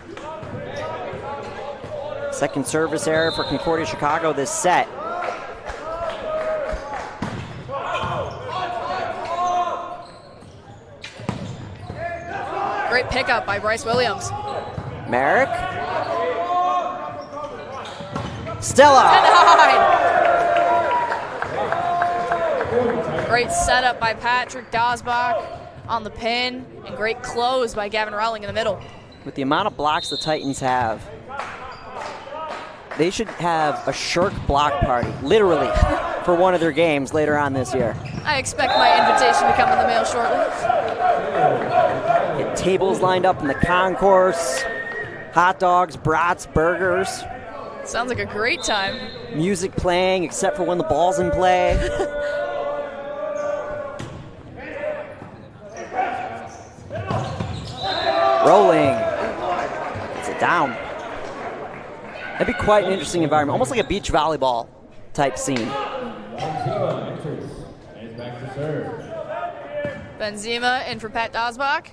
Second service error for Concordia Chicago this set. Great pickup by Bryce Williams. Merrick. Stella. Great setup by Patrick Dosbach on the pin, and great close by Gavin Rowling in the middle. With the amount of blocks the Titans have, they should have a shirk block party, literally, for one of their games later on this year. I expect my invitation to come in the mail shortly. Get tables lined up in the concourse, hot dogs, brats, burgers. Sounds like a great time. Music playing, except for when the ball's in play. Rolling. It's it down. That'd be quite an interesting environment, almost like a beach volleyball type scene. Benzema in for Pat Dosbach.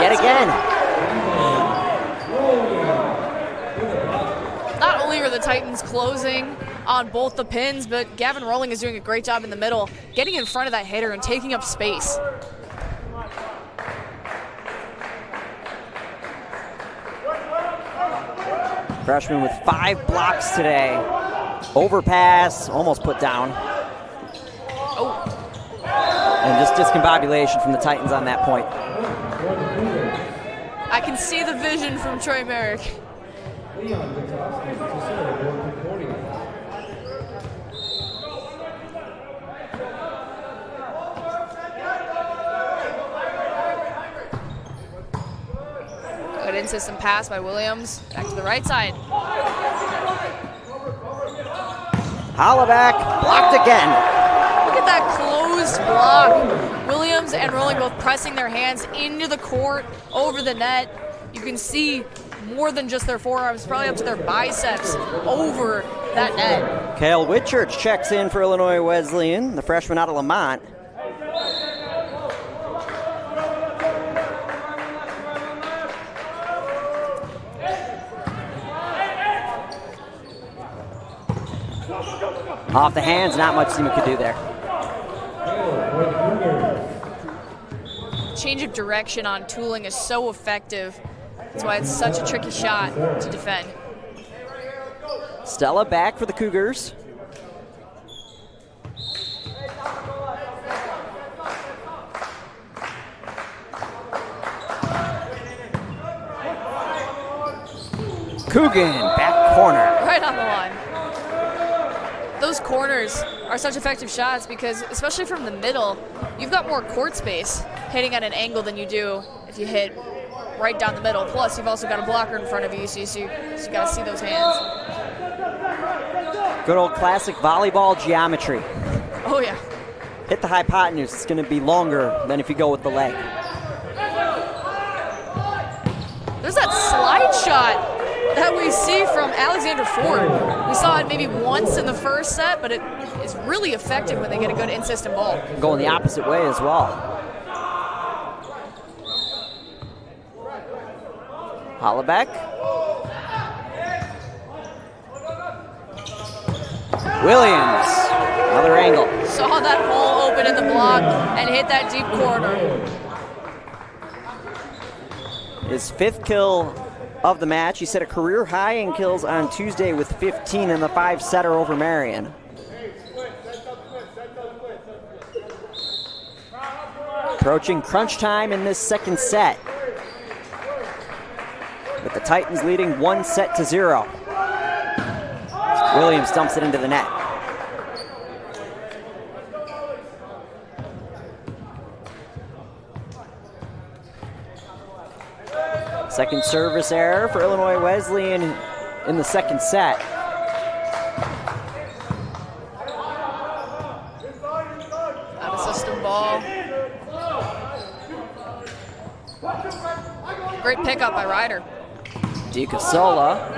Yet again. Not only are the Titans closing on both the pins, but Gavin Rowling is doing a great job in the middle, getting in front of that hitter and taking up space. Freshman with 5 blocks today. Overpass, almost put down. Oh. And just discombobulation from the Titans on that point. I can see the vision from Troy Merrick. Good in-system pass by Williams. Back to the right side. Hollaback blocked again. Look at that closed block. Williams and Rowling both pressing their hands into the court, over the net. You can see more than just their forearms, probably up to their biceps over that net. Kale Whitchurch checks in for Illinois Wesleyan, the freshman out of Lamont. Off the hands, not much Seaman could do there. Change of direction on tooling is so effective. That's why it's such a tricky shot to defend. Stella back for the Cougars. Coogan, back corner. Right on the line. Those corners are such effective shots because, especially from the middle, you've got more court space hitting at an angle than you do if you hit right down the middle. Plus, you've also got a blocker in front of you, so you got to see those hands. Good old classic volleyball geometry. Oh, yeah. Hit the hypotenuse, it's going to be longer than if you go with the leg. There's that slide shot that we see from Alexander Ford. We saw it maybe once in the first set, but it is really effective when they get a good in-system ball. Going the opposite way as well. Hollaback. Williams, another angle. Saw that hole open in the block and hit that deep corner. His 5th kill of the match. He set a career high in kills on Tuesday with 15 in the 5-setter over Marion. Approaching crunch time in this second set, with the Titans leading 1-0. Williams dumps it into the net. Second service error for Illinois Wesleyan in the second set. Out of system ball. Great pickup by Ryder. DiCasola.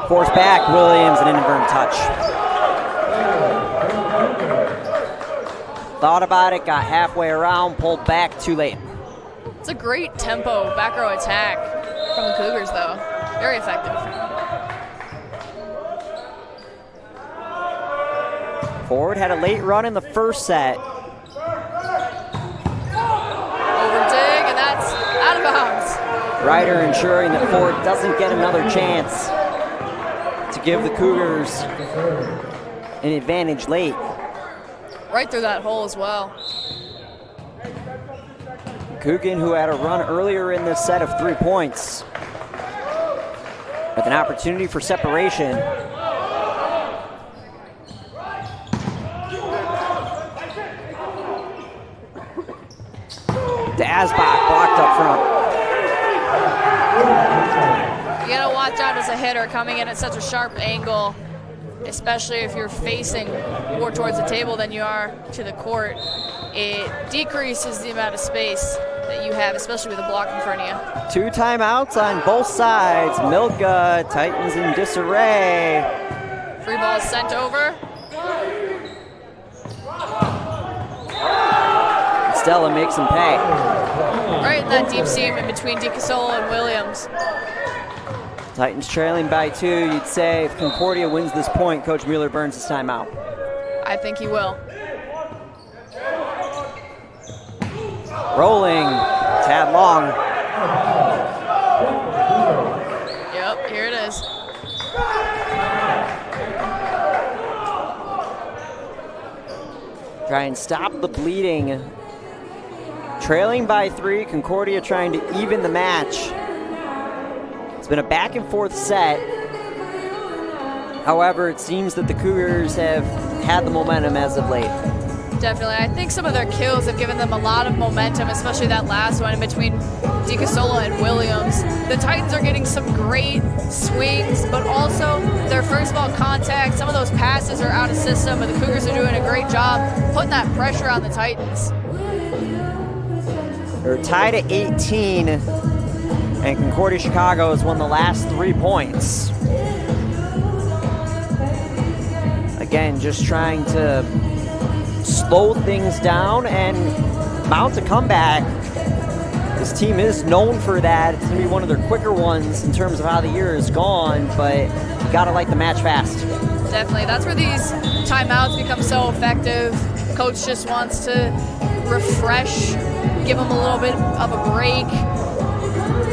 Forced back, Williams, an inadvertent touch. Thought about it, got halfway around, pulled back, too late. It's a great tempo back row attack from the Cougars, though. Very effective. Ford had a late run in the first set. Over dig, and that's out of bounds. Ryder ensuring that Ford doesn't get another chance to give the Cougars an advantage late. Right through that hole as well. Coogan, who had a run earlier in this set of 3 points, with an opportunity for separation. Dasbach blocked up front. You gotta watch out as a hitter coming in at such a sharp angle, especially if you're facing more towards the table than you are to the court. It decreases the amount of space that you have, especially with a block in front of you. 2 timeouts on both sides. Milka, Titans in disarray. Free ball sent over. Stella makes him pay. Right in that deep seam in between DiCasola and Williams. Titans trailing by 2. You'd say if Concordia wins this point, Coach Mueller burns his timeout. I think he will. Rolling, tad long. Yep, here it is. Try and stop the bleeding. Trailing by 3, Concordia trying to even the match. It's been a back and forth set. However, it seems that the Cougars have had the momentum as of late. Definitely. I think some of their kills have given them a lot of momentum, especially that last one in between DiCasola and Williams. The Titans are getting some great swings, but also their first ball contact. Some of those passes are out of system, but the Cougars are doing a great job putting that pressure on the Titans. They're tied at 18, and Concordia Chicago has won the last 3 points. Again, just trying to slow things down and mount a comeback This team is known for that. It's going to be one of their quicker ones in terms of how the year is gone, but you got to like the match fast. Definitely. That's where these timeouts become so effective. Coach just wants to refresh, give them a little bit of a break,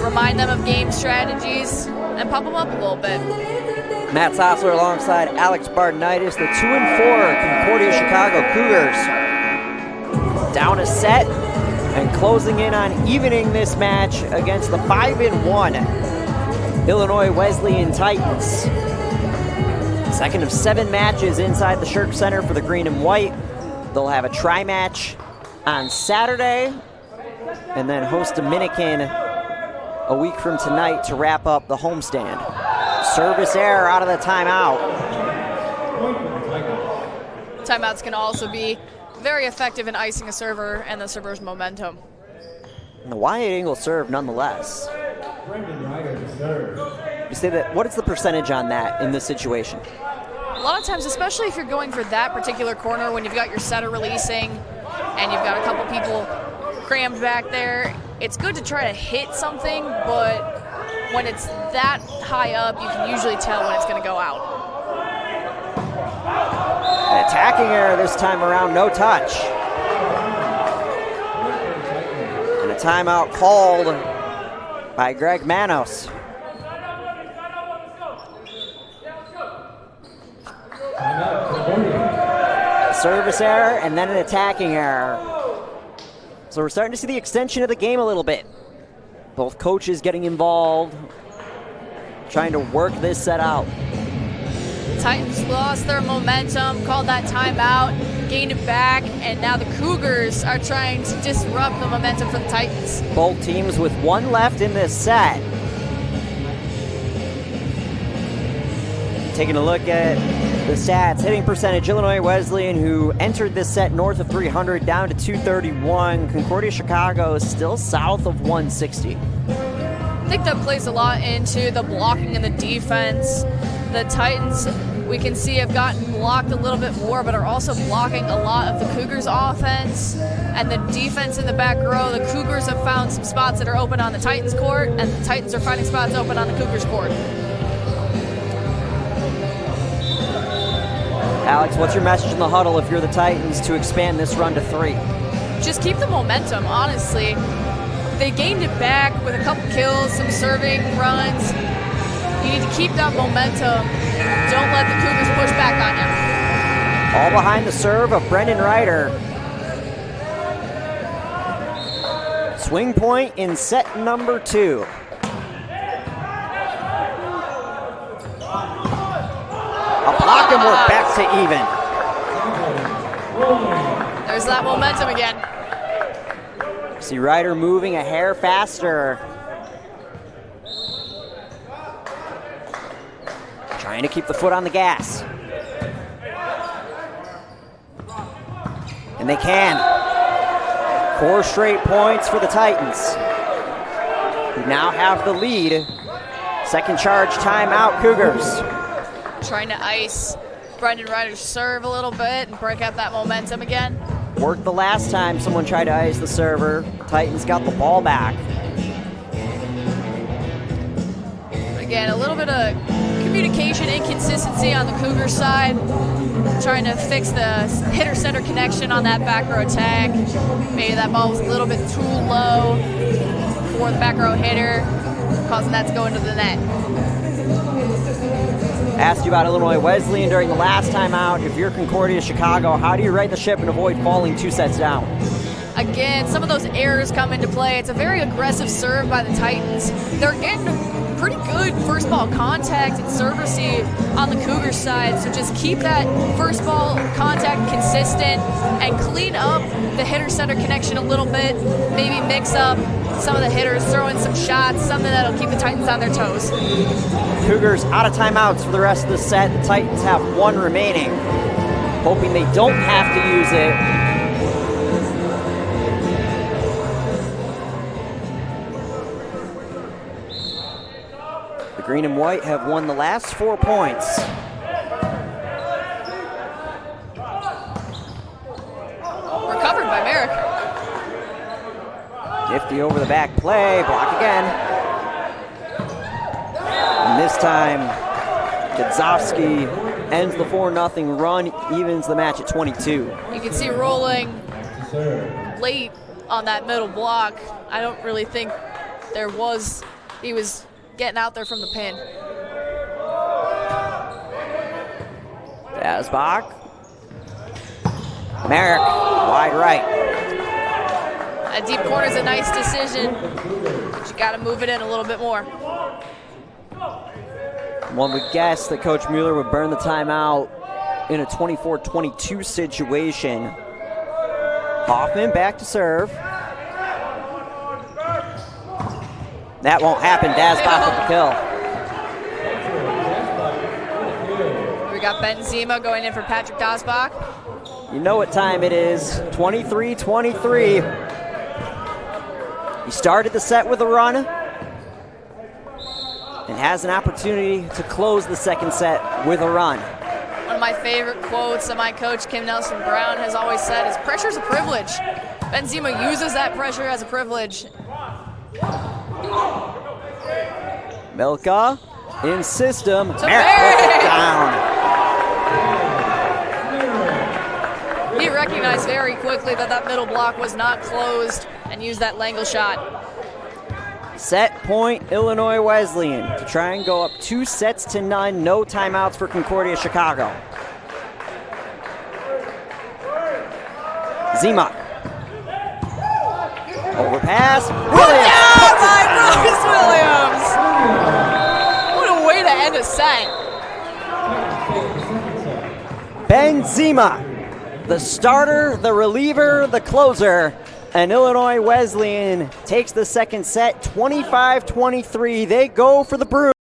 remind them of game strategies, and pump them up a little bit. Matt Sossler alongside Alex Bardenitis, the 2-4 Concordia Chicago Cougars. Down a set and closing in on evening this match against the 5-1 Illinois Wesleyan Titans. Second of 7 matches inside the Shirk Center for the green and white. They'll have a tri-match on Saturday and then host Dominican a week from tonight to wrap up the homestand. Service error out of the timeout. Timeouts can also be very effective in icing a server and the server's momentum. And the wide angle serve nonetheless. You say that, what is the percentage on that in this situation? A lot of times, especially if you're going for that particular corner when you've got your setter releasing and you've got a couple people crammed back there, it's good to try to hit something, but when it's that high up, you can usually tell when it's going to go out. An attacking error this time around, no touch. And a timeout called by Greg Manos. Service error and then an attacking error. So we're starting to see the extension of the game a little bit. Both coaches getting involved, trying to work this set out. Titans lost their momentum, called that timeout, gained it back, and now the Cougars are trying to disrupt the momentum for the Titans. Both teams with 1 left in this set. Taking a look at the stats, hitting percentage, Illinois Wesleyan, who entered this set north of 300, down to 231. Concordia Chicago is still south of 160. I think that plays a lot into the blocking and the defense. The Titans, we can see, have gotten blocked a little bit more, but are also blocking a lot of the Cougars' offense. And the defense in the back row, the Cougars have found some spots that are open on the Titans' court, and the Titans are finding spots open on the Cougars' court. Alex, what's your message in the huddle if you're the Titans to expand this run to 3? Just keep the momentum, honestly. They gained it back with a couple kills, some serving runs. You need to keep that momentum. Don't let the Cougars push back on you. All behind the serve of Brendan Ryder. Swing point in set number 2. A block and we're back to even. There's that momentum again. See Ryder moving a hair faster. Trying to keep the foot on the gas. And they can. 4 straight points for the Titans, who now have the lead. Second charge timeout, Cougars. Trying to ice Brendan Ryder's serve a little bit and break up that momentum again. Worked the last time someone tried to ice the server. Titans got the ball back. Again, a little bit of communication inconsistency on the Cougar side. Trying to fix the hitter-center connection on that back row attack. Maybe that ball was a little bit too low for the back row hitter, causing that to go into the net. Asked you about Illinois Wesleyan during the last time out. If you're Concordia Chicago, how do you right the ship and avoid falling 2 sets down? Again, some of those errors come into play. It's a very aggressive serve by the Titans. They're getting pretty good first ball contact and serve receive on the Cougars side, so just keep that first ball contact consistent and clean up the hitter-center connection a little bit. Maybe mix up some of the hitters, throw in some shots, something that'll keep the Titans on their toes. Cougars out of timeouts for the rest of the set. The Titans have 1 remaining, hoping they don't have to use it. The green and white have won the last 4 points. Recovered by Merrick. Nifty over the back play, block again. And this time, Gadzowski ends the 4-0 run, evens the match at 22. You can see rolling late on that middle block. I don't really think he was getting out there from the pin. Dasbach. Merrick, wide right. That deep corner is a nice decision, but you got to move it in a little bit more. One would guess that Coach Mueller would burn the timeout in a 24-22 situation. Hoffman back to serve. That won't happen. Dasbach with the kill. We got Benzema going in for Patrick Dasbach. You know what time it is. 23-23. He started the set with a run and has an opportunity to close the second set with a run. One of my favorite quotes that my coach, Kim Nelson-Brown, has always said is, pressure's a privilege. Benzema uses that pressure as a privilege. Milka in system. To Merrick puts it down. He recognized very quickly that middle block was not closed and used that Langle shot. Set point, Illinois Wesleyan to try and go up 2-0. No timeouts for Concordia Chicago. Zima. Overpass. Williams. Yeah, by Marcus Williams. What a way to end a set. Benzema, the starter, the reliever, the closer. And Illinois Wesleyan takes the second set, 25-23. They go for the Bruins.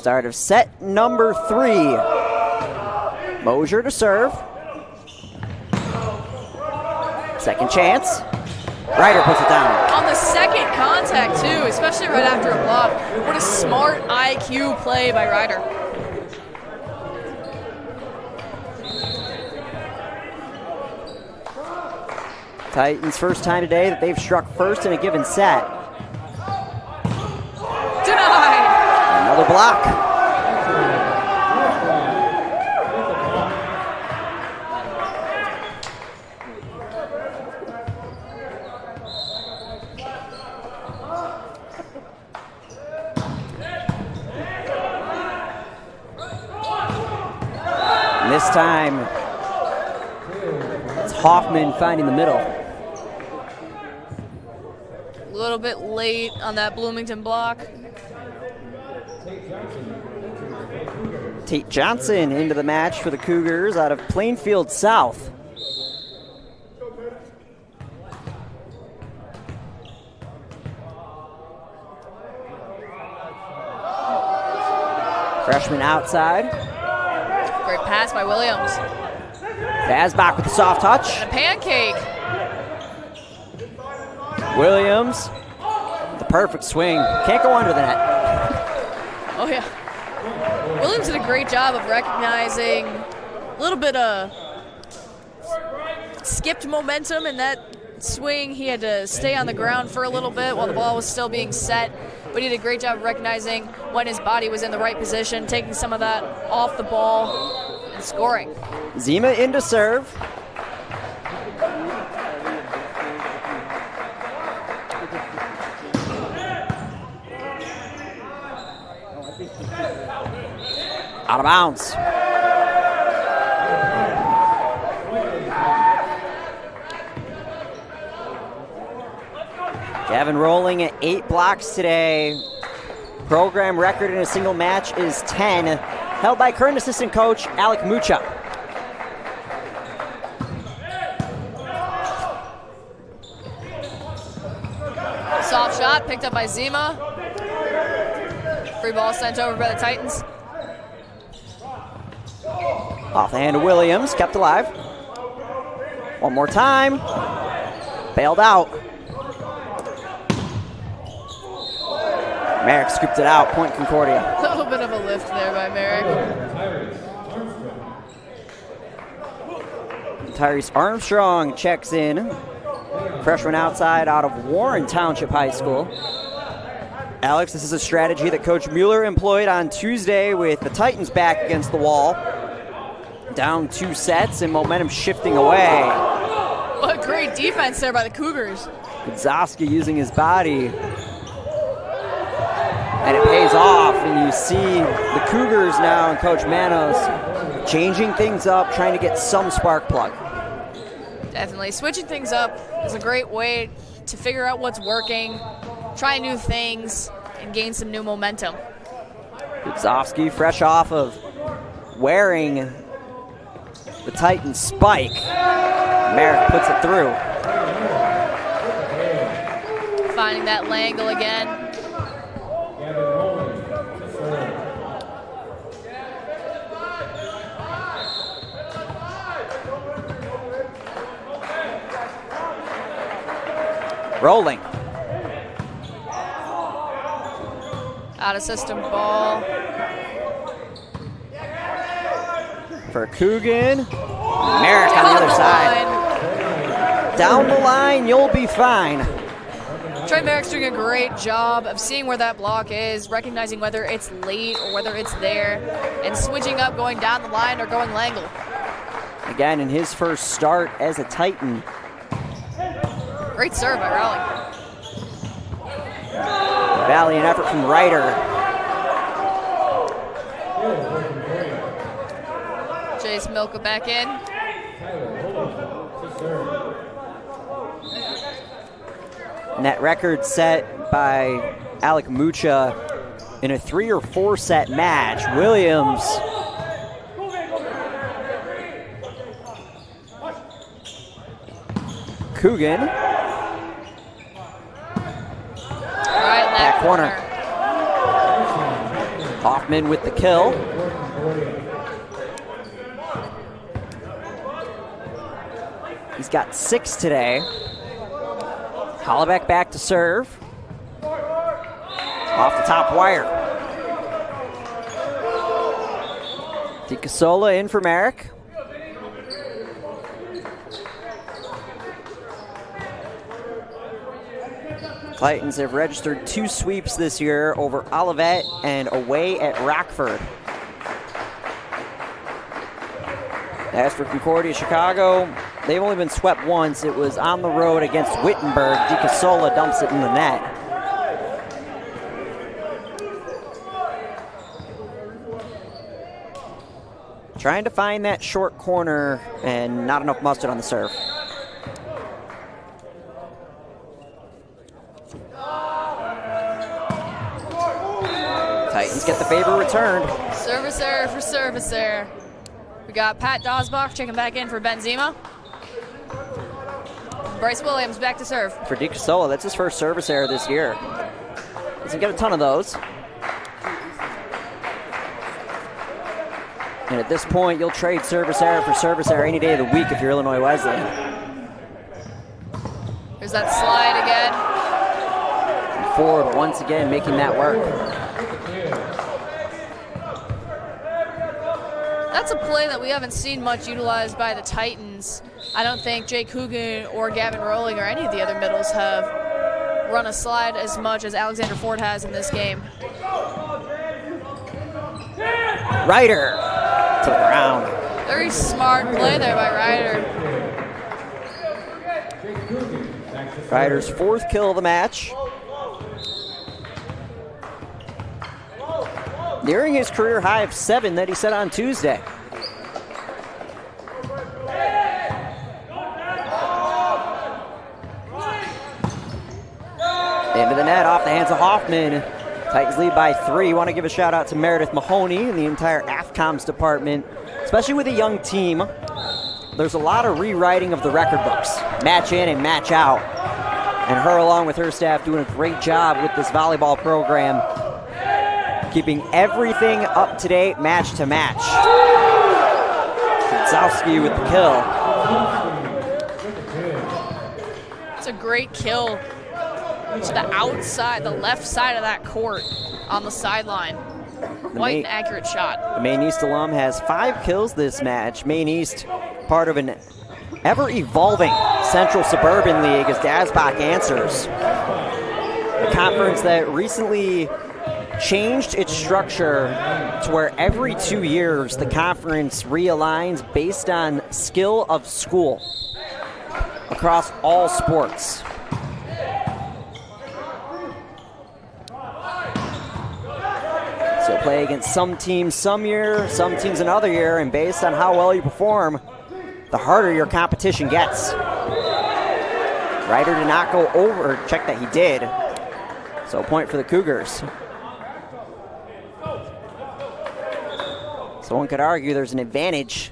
Start of set number 3. Mosier to serve. Second chance. Ryder puts it down. On the second contact, too, especially right after a block. What a smart IQ play by Ryder. Titans' first time today that they've struck first in a given set. Denied. Another block. And this time, it's Hoffman finding the middle. A little bit late on that Bloomington block. Tate Johnson into the match for the Cougars out of Plainfield South. Freshman outside. Great pass by Williams. Dasbach with the soft touch. And a pancake. Williams, the perfect swing. Can't go under the net. Oh, yeah. Williams did a great job of recognizing a little bit of skipped momentum in that swing. He had to stay on the ground for a little bit while the ball was still being set, but he did a great job of recognizing when his body was in the right position, taking some of that off the ball and scoring. Zima into serve. Out of bounds. Gavin Rolling at 8 blocks today. Program record in a single match is 10, held by current assistant coach Alec Mucha. Soft shot picked up by Zima. Free ball sent over by the Titans. Off the hand of Williams, kept alive. One more time. Bailed out. Merrick scooped it out, point Concordia. A little bit of a lift there by Merrick. Tyrese Armstrong checks in. Freshman outside out of Warren Township High School. Alex, this is a strategy that Coach Mueller employed on Tuesday with the Titans back against the wall. Down 2 sets and momentum shifting away. What great defense there by the Cougars. Zowski using his body. And it pays off, and you see the Cougars now and Coach Manos changing things up, trying to get some spark plug. Definitely. Switching things up is a great way to figure out what's working, try new things, and gain some new momentum. Zowski fresh off of wearing the Titan spike. Merrick puts it through. Finding that Langle again. Rolling. Out of system ball. For Coogan. Merrick on the other side. Down the line, you'll be fine. Trey Merrick's doing a great job of seeing where that block is, recognizing whether it's late or whether it's there, and switching up, going down the line or going Langle. Again, in his first start as a Titan. Great serve by Rowling. Valiant effort from Ryder. Chase Milka back in. Net record set by Alec Mucha in a 3 or 4 set match. Williams. Coogan. Right in that corner. Hoffman with the kill. He's got 6 today. Hollaback back to serve. Off the top wire. DiCasola in for Merrick. Titans have registered 2 sweeps this year over Olivet and away at Rockford. As for Concordia, Chicago, they've only been swept once. It was on the road against Wittenberg. DiCasola dumps it in the net. Trying to find that short corner and not enough mustard on the serve. Titans get the favor returned. Service error for service error. We got Pat Dosbach checking back in for Benzema. Bryce Williams back to serve. For DiCasola, that's his first service error this year. Doesn't get a ton of those. And at this point, you'll trade service error for service error any day of the week if you're Illinois Wesleyan. There's that slide again. And Ford once again making that work. That's a play that we haven't seen much utilized by the Titans. I don't think Jake Coogan or Gavin Rowling or any of the other middles have run a slide as much as Alexander Ford has in this game. Ryder to the ground. Very smart play there by Ryder. Ryder's 4th kill of the match. Nearing his career high of 7 that he set on Tuesday. Into the net, off the hands of Hoffman. Titans lead by 3. Want to give a shout out to Meredith Mahoney and the entire AFCOMS department, especially with a young team. There's a lot of rewriting of the record books, match in and match out. And her, along with her staff, doing a great job with this volleyball program, keeping everything up to date, match to match. Zowski with the kill. It's a great kill to the outside, the left side of that court on the sideline. Quite an accurate shot. The Maine East alum has 5 kills this match. Maine East, part of an ever-evolving Central Suburban League as Dasbach answers. A conference that recently changed its structure to where every 2 years the conference realigns based on skill of school across all sports. So play against some teams some year, some teams another year, and based on how well you perform, the harder your competition gets. Ryder did not go over, check that he did. So a point for the Cougars. So one could argue there's an advantage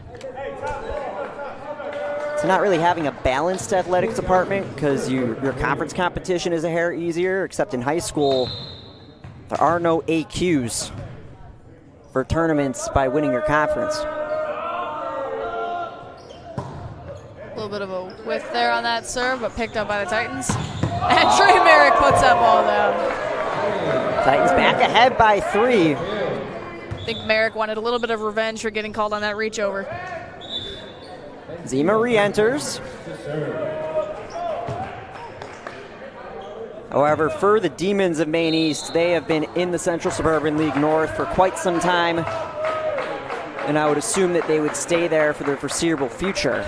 to not really having a balanced athletics department because your conference competition is a hair easier, except in high school, there are no AQs for tournaments by winning your conference. A little bit of a whiff there on that serve, but picked up by the Titans. And Trey Merrick puts that ball down. Titans back ahead by 3. I think Merrick wanted a little bit of revenge for getting called on that reach over. Zima re-enters. However, for the Demons of Maine East, they have been in the Central Suburban League North for quite some time, and I would assume that they would stay there for the foreseeable future.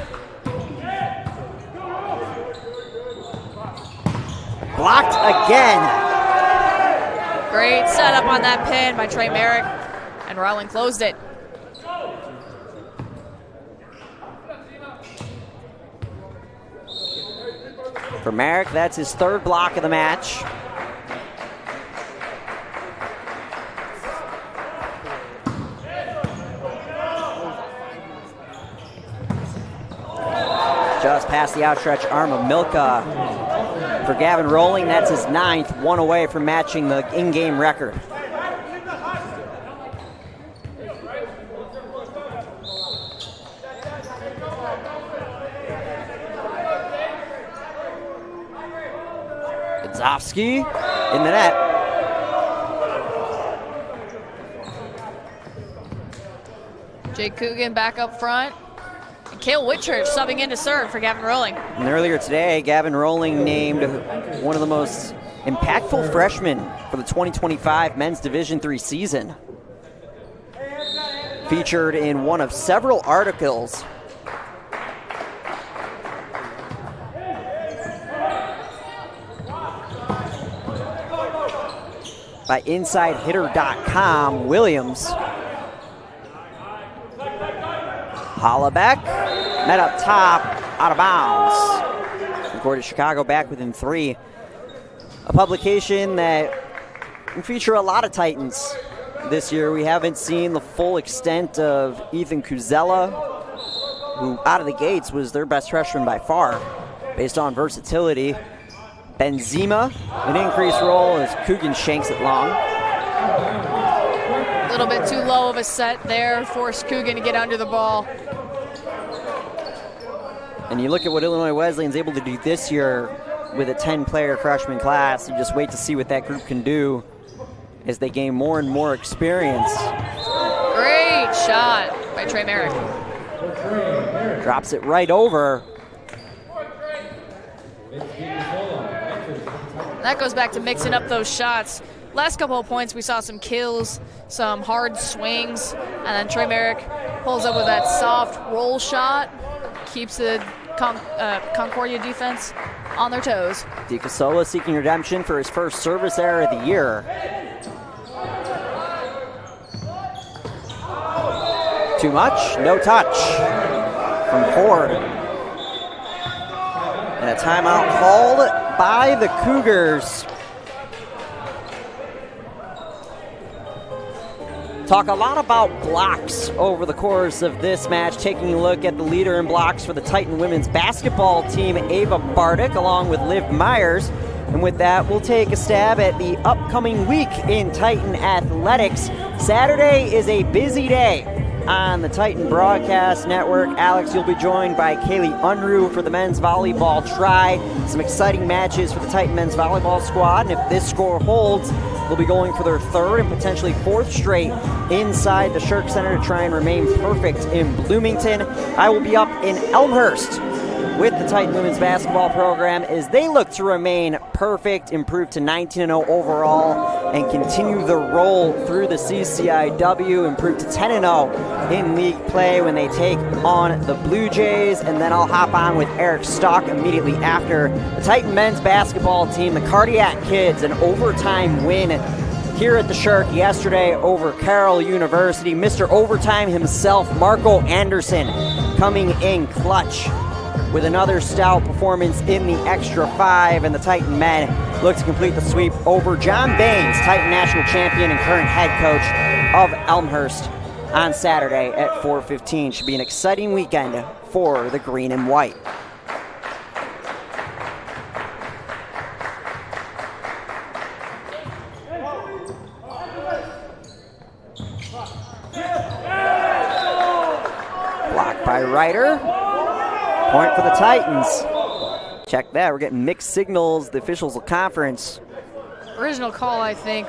Blocked again. Great setup on that pin by Trey Merrick, and Rowling closed it. For Merrick, that's his 3rd block of the match. Just past the outstretched arm of Milka. For Gavin Rowling, that's his 9th, 1 away from matching the in-game record. Guzovsky in the net. Jake Coogan back up front. And Cale Whitchurch subbing in to serve for Gavin Rowling. And earlier today, Gavin Rowling named one of the most impactful freshmen for the 2025 Men's Division III season. Featured in one of several articles. By InsideHitter.com, Williams. Hollaback, met up top, out of bounds. Concordia Chicago back within 3. A publication that will feature a lot of Titans this year. We haven't seen the full extent of Ethan Kuzella, who out of the gates was their best freshman by far, based on versatility. Benzema, an increased role as Coogan shanks it long. A little bit too low of a set there, forced Coogan to get under the ball. And you look at what Illinois Wesleyan's able to do this year with a 10-player freshman class. You just wait to see what that group can do as they gain more and more experience. Great shot by Trey Merrick. Drops it right over. That goes back to mixing up those shots. Last couple of points, we saw some kills, some hard swings, and then Trey Merrick pulls up with that soft roll shot, keeps the Concordia defense on their toes. DeCasola seeking redemption for his first service error of the year. Too much, no touch from Ford. And a timeout called by the Cougars. Talk a lot about blocks over the course of this match, taking a look at the leader in blocks for the Titan women's basketball team, Ava Bardick, along with Liv Myers. And with that, we'll take a stab at the upcoming week in Titan athletics. Saturday is a busy day on the Titan Broadcast Network. Alex, you'll be joined by Kaylee Unruh for the men's volleyball try. Some exciting matches for the Titan men's volleyball squad, and if this score holds, they'll be going for their 3rd and potentially 4th straight inside the Shirk Center to try and remain perfect in Bloomington. I will be up in Elmhurst with the Titan women's basketball program as they look to remain perfect, improve to 19-0 overall, and continue the roll through the CCIW, improve to 10-0 in league play when they take on the Blue Jays. And then I'll hop on with Eric Stock immediately after. The Titan men's basketball team, the Cardiac Kids, an overtime win here at the Shirk yesterday over Carroll University. Mr. Overtime himself, Marco Anderson, coming in clutch with another stout performance in the extra 5, and the Titan men look to complete the sweep over John Baines, Titan national champion and current head coach of Elmhurst, on Saturday at 4:15. Should be an exciting weekend for the green and white. Blocked by Ryder. Point for the Titans. Check that, we're getting mixed signals. The officials of conference. Original call, I think.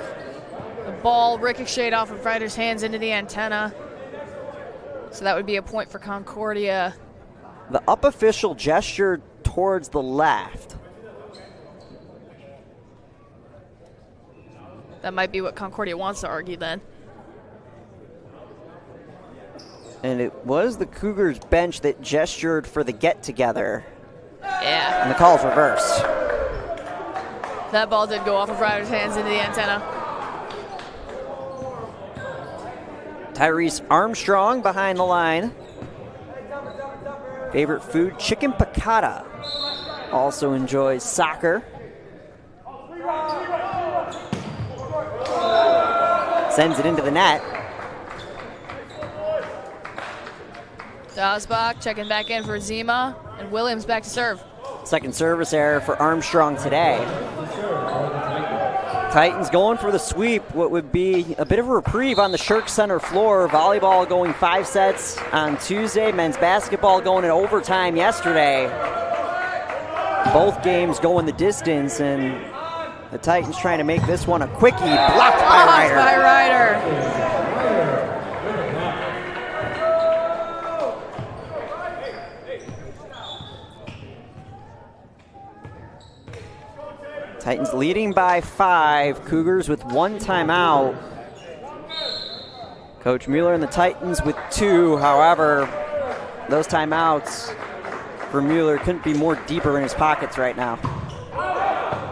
The ball ricocheted off of Ryder's hands into the antenna. So that would be a point for Concordia. The up official gestured towards the left. That might be what Concordia wants to argue then. And it was the Cougars bench that gestured for the get-together. Yeah. And the call's reversed. That ball did go off of Ryder's hands into the antenna. Tyrese Armstrong behind the line. Favorite food, chicken piccata. Also enjoys soccer. Sends it into the net. Dasbach checking back in for Zima, and Williams back to serve. Second service error for Armstrong today. Titans going for the sweep, what would be a bit of a reprieve on the Shirk Center floor. Volleyball going 5 sets on Tuesday. Men's basketball going in overtime yesterday. Both games going the distance, and The Titans trying to make this one a quickie. Blocked by Ryder. By Ryder. Titans leading by 5. Cougars with 1 timeout. Coach Mueller and the Titans with 2. However, those timeouts for Mueller couldn't be more deeper in his pockets right now.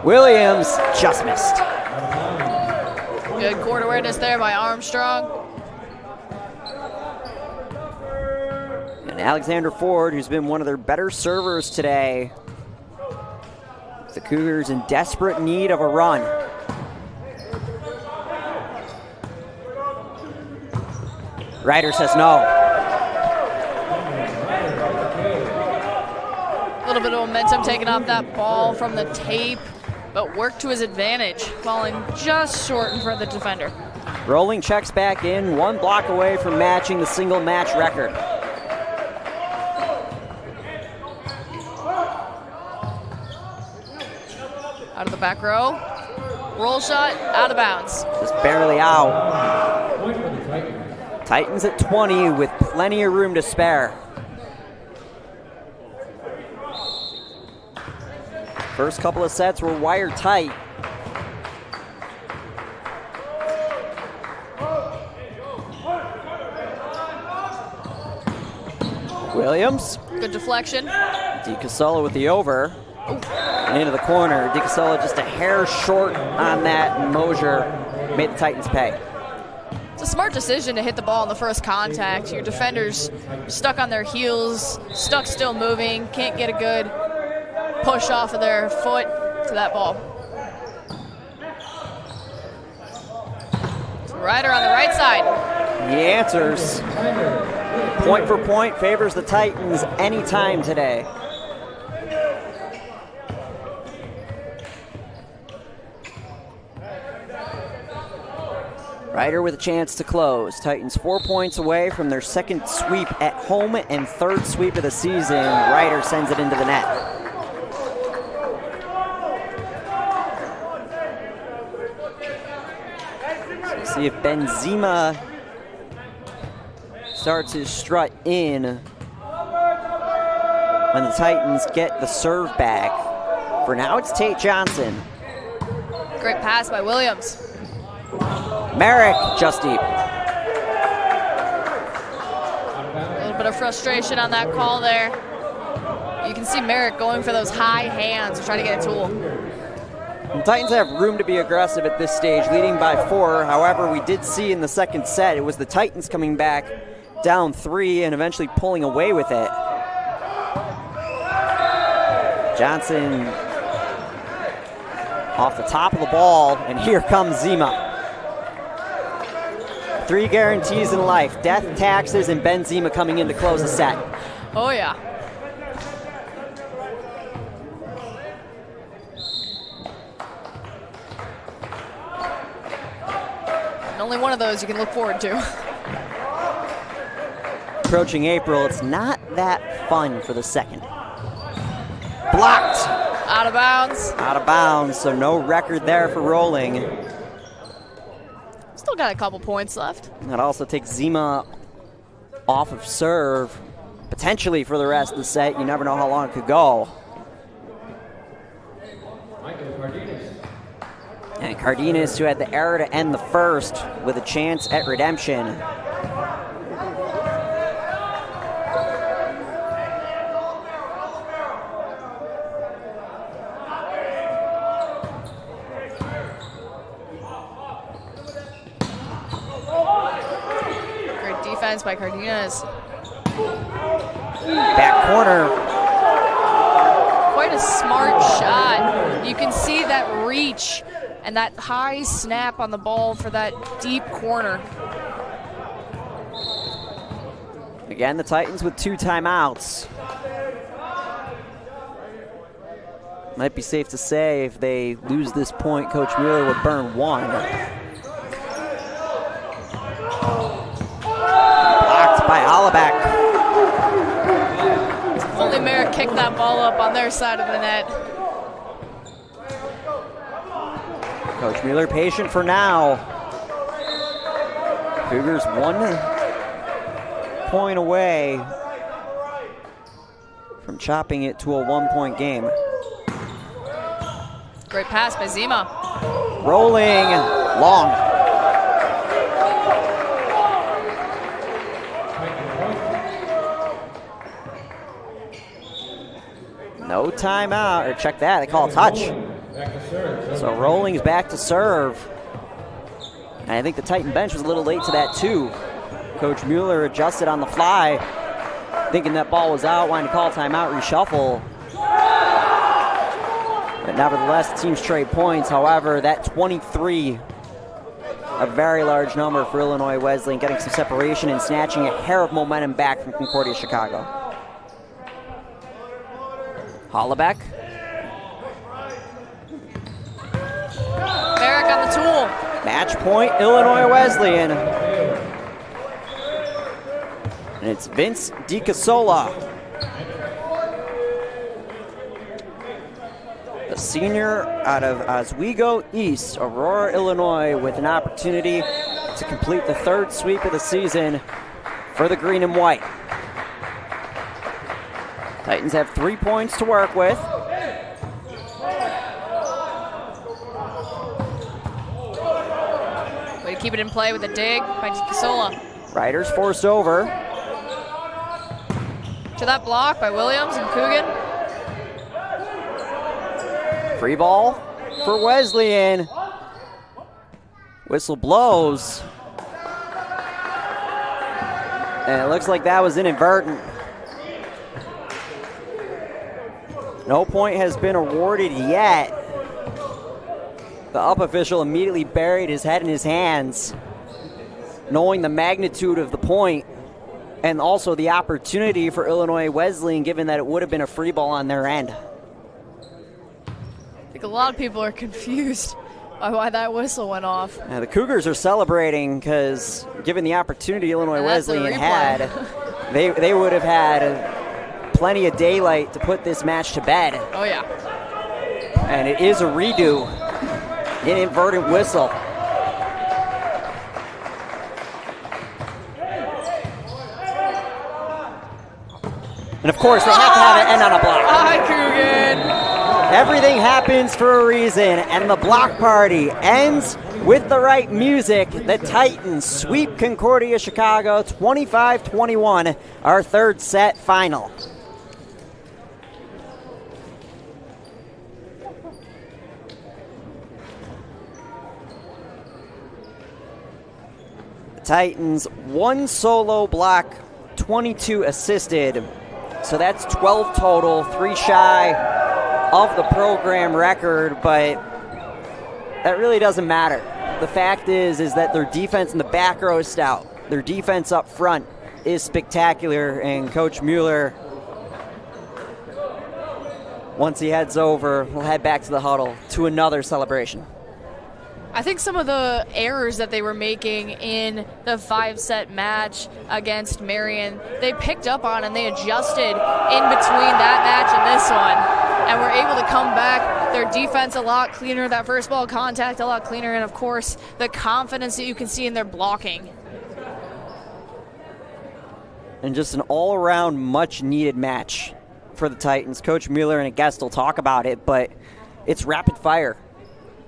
Williams just missed. Good court awareness there by Armstrong. And Alexander Ford, who's been one of their better servers today. The Cougars in desperate need of a run. Ryder says no. A little bit of momentum taken off that ball from the tape, but worked to his advantage, falling just short in front of the defender. Rolling checks back in, 1 block away from matching the single match record. Out of the back row. Roll shot, out of bounds. Just barely out. Titans at 20 with plenty of room to spare. First couple of sets were wire tight. Williams. Good deflection. DiCassola with the over. And into the corner. DiCassola just a hair short on that, and Mosier made the Titans pay. It's a smart decision to hit the ball in the first contact. Your defenders stuck on their heels, stuck still moving, can't get a good push off of their foot to that ball. Ryder on the right side. He answers. Point for point favors the Titans anytime today. Ryder with a chance to close. Titans 4 points away from their second sweep at home and third sweep of the season. Ryder sends it into the net. So we'll see if Benzema starts his strut in when the Titans get the serve back. For now, it's Tate Johnson. Great pass by Williams. Merrick just deep. A little bit of frustration on that call there. You can see Merrick going for those high hands to try to get a tool. The Titans have room to be aggressive at this stage, leading by 4. However, we did see in the second set, it was the Titans coming back down 3 and eventually pulling away with it. Johnson off the top of the ball, and here comes Zima. 3 guarantees in life: death, taxes, and Benzema coming in to close the set. Oh, yeah. And only one of those you can look forward to. Approaching April, it's not that fun for the second. Blocked. Out of bounds. Out of bounds, so no record there for rolling. Still got a couple points left. That also takes Zima off of serve, potentially for the rest of the set. You never know how long it could go. And Cardenas, who had the error to end the first, with a chance at redemption. By Cardenas. Back corner. Quite a smart shot. You can see that reach and that high snap on the ball for that deep corner. Again, the Titans with 2 timeouts. Might be safe to say if they lose this point, Coach Mueller would burn 1. By Hollaback. If only Merrick kicked that ball up on their side of the net. Coach Mueller patient for now. Cougars 1 point away from chopping it to a 1-point game. Great pass by Zima. Rolling long. No timeout, or check that, they call a touch. So Rolling's back to serve. And I think the Titan bench was a little late to that too. Coach Mueller adjusted on the fly, thinking that ball was out, wanting to call timeout, reshuffle. But nevertheless, the team's trade points. However, that 23, a very large number for Illinois Wesleyan, getting some separation and snatching a hair of momentum back from Concordia, Chicago. Hollebeck. Barrick on the tool. Match point, Illinois Wesleyan. And it's Vince DiCasola, a senior out of Oswego East, Aurora, Illinois, with an opportunity to complete the third sweep of the season for the green and white. Titans have 3 points to work with. Way to keep it in play with a dig by DiCasola. Riders forced over. To that block by Williams and Coogan. Free ball for Wesleyan. Whistle blows. And it looks like that was inadvertent. No point has been awarded yet. The up official immediately buried his head in his hands, knowing the magnitude of the point and also the opportunity for Illinois Wesleyan, given that it would have been a free ball on their end. I think a lot of people are confused by why that whistle went off. The Cougars are celebrating because, given the opportunity Illinois Wesleyan had, they would have had plenty of daylight to put this match to bed. Oh, yeah. And it is a redo. Inadvertent whistle. And of course, they have to have it end on a block. Hi, Coogan. Everything happens for a reason, and the block party ends with the right music. The Titans sweep Concordia, Chicago, 25-21, our third set final. Titans, 1 solo block, 22 assisted. So that's 12 total, 3 shy of the program record, but that really doesn't matter. The fact is that their defense in the back row is stout. Their defense up front is spectacular, and Coach Mueller, once he heads over, will head back to the huddle to another celebration. I think some of the errors that they were making in the 5-set match against Marion, they picked up on and they adjusted in between that match and this one, and were able to come back. Their defense a lot cleaner, that first ball contact a lot cleaner, and of course the confidence that you can see in their blocking. And just an all-around much-needed match for the Titans. Coach Mueller and a guest will talk about it, but it's rapid fire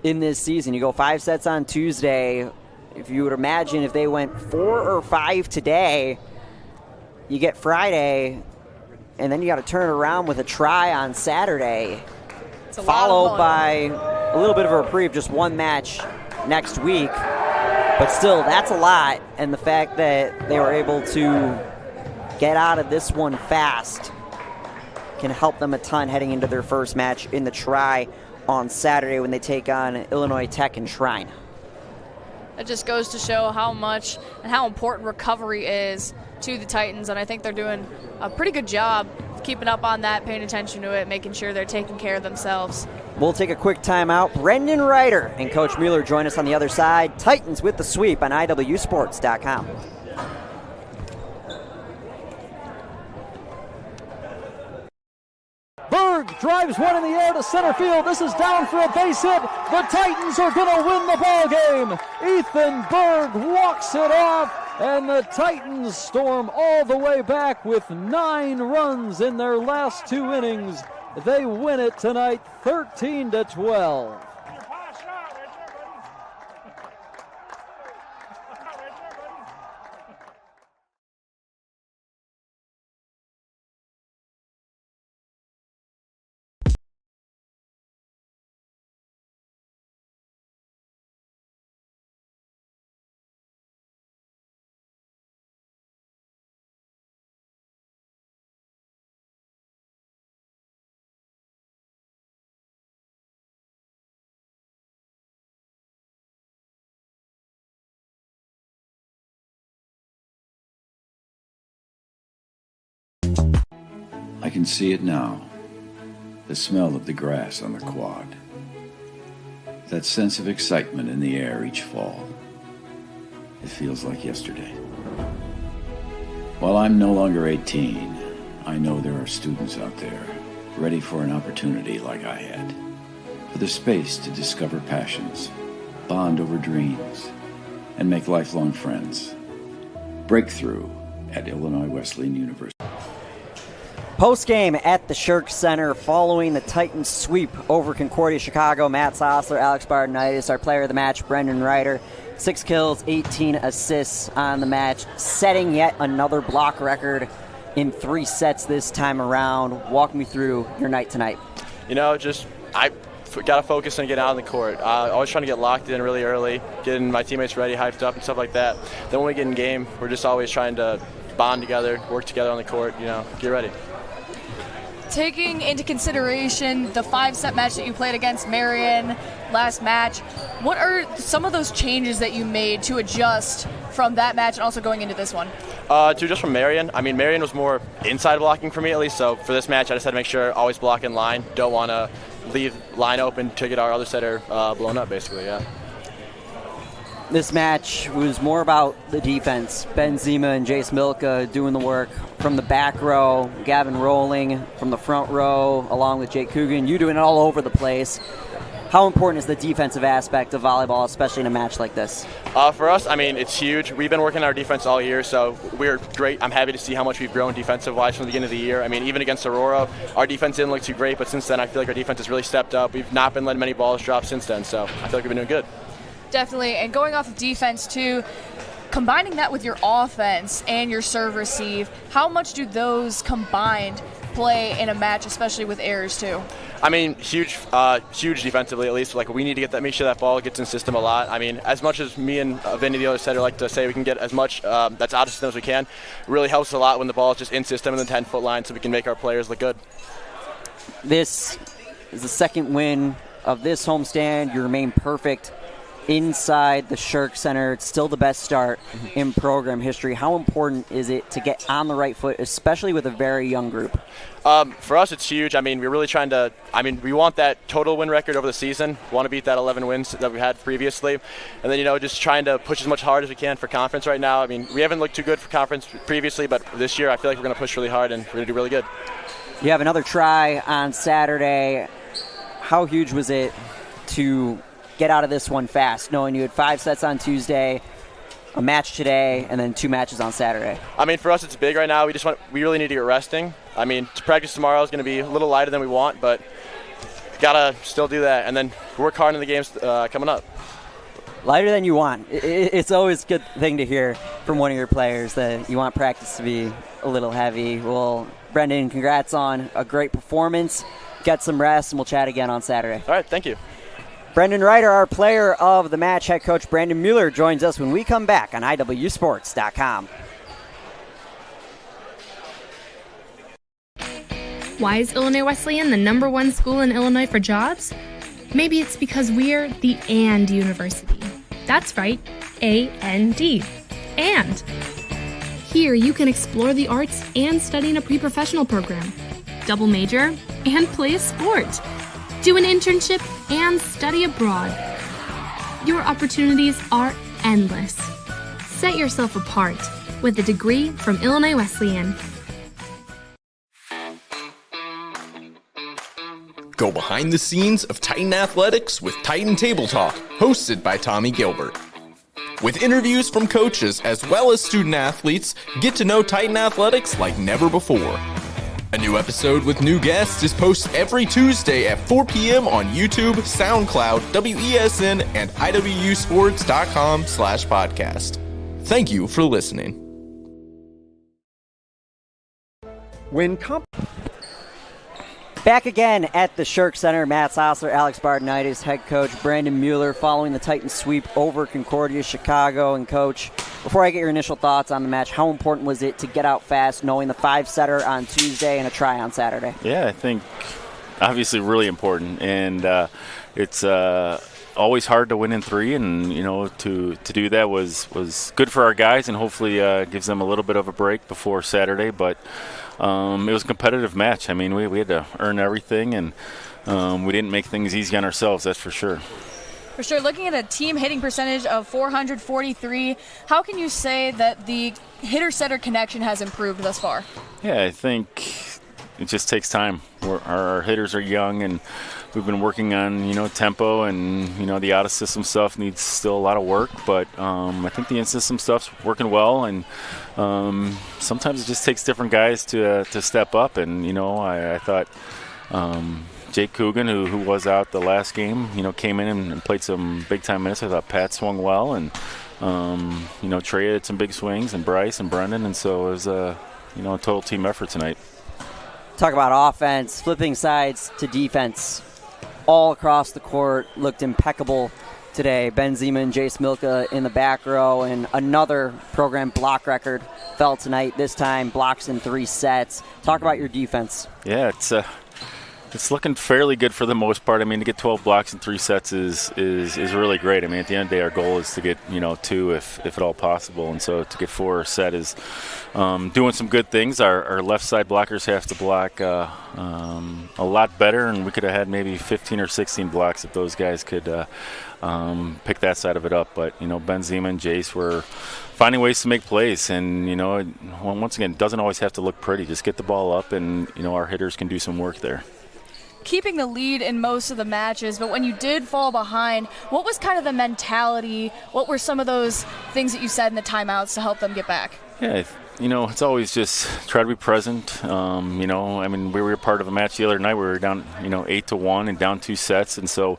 in this season. You go 5 sets on Tuesday. If you would imagine if they went 4 or 5 today, you get Friday, and then you got to turn it around with a try on Saturday, followed by a little bit of a reprieve, just 1 match next week. But still, that's a lot, and the fact that they were able to get out of this one fast can help them a ton heading into their first match in the try on Saturday when they take on Illinois Tech and Shrine. It just goes to show how much and how important recovery is to the Titans, and I think they're doing a pretty good job of keeping up on that, paying attention to it, making sure they're taking care of themselves. We'll take a quick timeout. Brendan Ryder and Coach Mueller join us on the other side. Titans with the sweep on IWSports.com. Burn Berg drives one in the air to center field. This is down for a base hit. The Titans are going to win the ball game. Ethan Berg walks it off, and the Titans storm all the way back with 9 runs in their last 2 innings. They win it tonight 13-12. I can see it now. The smell of the grass on the quad. That sense of excitement in the air each fall. It feels like yesterday. While I'm no longer 18, I know there are students out there ready for an opportunity like I had. For the space to discover passions, bond over dreams, and make lifelong friends. Breakthrough at Illinois Wesleyan University. Post-game at the Shirk Center following the Titans sweep over Concordia, Chicago. Matt Sossler, Alex Bardenitis, our player of the match, Brendan Ryder. 6 kills, 18 assists on the match, setting yet another block record in 3 sets this time around. Walk me through your night tonight. You know, I got to focus on getting out on the court. Always trying to get locked in really early, getting my teammates ready, hyped up, and stuff like that. Then when we get in game, we're just always trying to bond together, work together on the court, get ready. Taking into consideration the 5-set match that you played against Marion last match, what are some of those changes that you made to adjust from that match and also going into this one? To adjust from Marion, Marion was more inside blocking for me at least, so for this match I just had to make sure always block in line. Don't want to leave line open to get our other setter blown up, basically, yeah. This match was more about the defense. Ben Zima and Jace Milka doing the work from the back row, Gavin Rowling from the front row, along with Jake Coogan. You doing it all over the place. How important is the defensive aspect of volleyball, especially in a match like this? For us, it's huge. We've been working on our defense all year, so we're great. I'm happy to see how much we've grown defensive-wise from the beginning of the year. Even against Aurora, our defense didn't look too great, but since then I feel like our defense has really stepped up. We've not been letting many balls drop since then, so I feel like we've been doing good. Definitely, and going off of defense too, combining that with your offense and your serve receive, how much do those combined play in a match, especially with errors too? Huge defensively at least. We need to make sure that ball gets in system a lot. As much as me and Vinny, the other setter, like to say we can get as much that's out of system as we can, it really helps a lot when the ball is just in system in the 10-foot line so we can make our players look good. This is the second win of this homestand. You remain perfect inside the Shirk Center. It's still the best start in program history. How important is it to get on the right foot, especially with a very young group? For us, it's huge. We're really trying to, we want that total win record over the season. We want to beat that 11 wins that we had previously. And then, just trying to push as much hard as we can for conference right now. We haven't looked too good for conference previously, but this year I feel like we're going to push really hard and we're going to do really good. You have another try on Saturday. How huge was it to get out of this one fast, knowing you had 5 sets on Tuesday, a match today, and then 2 matches on Saturday? For us, it's big right now. We really need to get resting. To practice tomorrow is going to be a little lighter than we want, but gotta still do that, and then work hard in the games coming up. Lighter than you want. It's always a good thing to hear from one of your players that you want practice to be a little heavy. Well, Brendan, congrats on a great performance. Get some rest, and we'll chat again on Saturday. All right, thank you. Brendan Ryder, our player of the match. Head coach Brandon Mueller joins us when we come back on IWSports.com. Why is Illinois Wesleyan the #1 school in Illinois for jobs? Maybe it's because we're the AND University. That's right, A-N-D. And here you can explore the arts and study in a pre-professional program, double major, and play a sport. Do an internship and study abroad. Your opportunities are endless. Set yourself apart with a degree from Illinois Wesleyan. Go behind the scenes of Titan Athletics with Titan Table Talk, hosted by Tommy Gilbert. With interviews from coaches as well as student athletes, get to know Titan Athletics like never before. A new episode with new guests is posted every Tuesday at 4 p.m. on YouTube, SoundCloud, WESN, and iwsports.com/podcast. Thank you for listening. Back again at the Shirk Center, Matt Sossler, Alex Bardenitis, head coach Brandon Mueller following the Titans sweep over Concordia, Chicago. And coach, before I get your initial thoughts on the match, how important was it to get out fast knowing the 5-setter on Tuesday and a try on Saturday? Yeah, I think obviously really important. And it's always hard to win in 3, and to do that was good for our guys, and hopefully gives them a little bit of a break before Saturday. But it was a competitive match. I mean, we had to earn everything, and we didn't make things easy on ourselves, that's for sure. For sure. Looking at a team hitting percentage of .443, how can you say that the hitter-setter connection has improved thus far? Yeah, I think it just takes time. Our hitters are young, and we've been working on, tempo, and, the out-of-system stuff needs still a lot of work. But I think the in-system stuff's working well, and sometimes it just takes different guys to step up. And, I thought Jake Coogan, who was out the last game, came in and played some big-time minutes. I thought Pat swung well, and, Trey had some big swings, and Bryce and Brendan. And so it was a total team effort tonight. Talk about offense, flipping sides to defense. All across the court looked impeccable today. Ben Zeman, Jace Milka in the back row, and another program block record fell tonight. This time blocks in 3 sets. Talk about your defense. Yeah, it's looking fairly good for the most part. I mean, to get 12 blocks in 3 sets is really great. I mean, at the end of the day, our goal is to get 2 if at all possible, and so to get 4 a set is doing some good things. Our left side blockers have to block a lot better, and we could have had maybe 15 or 16 blocks if those guys could pick that side of it up. But Ben Zeman, Jace were finding ways to make plays, and once again, it doesn't always have to look pretty. Just get the ball up, and our hitters can do some work there. Keeping the lead in most of the matches, but when you did fall behind, what was kind of the mentality? What were some of those things that you said in the timeouts to help them get back? Yeah, it's always just try to be present. I mean, we were part of a match the other night. We were down, 8-1 and down 2 sets, and so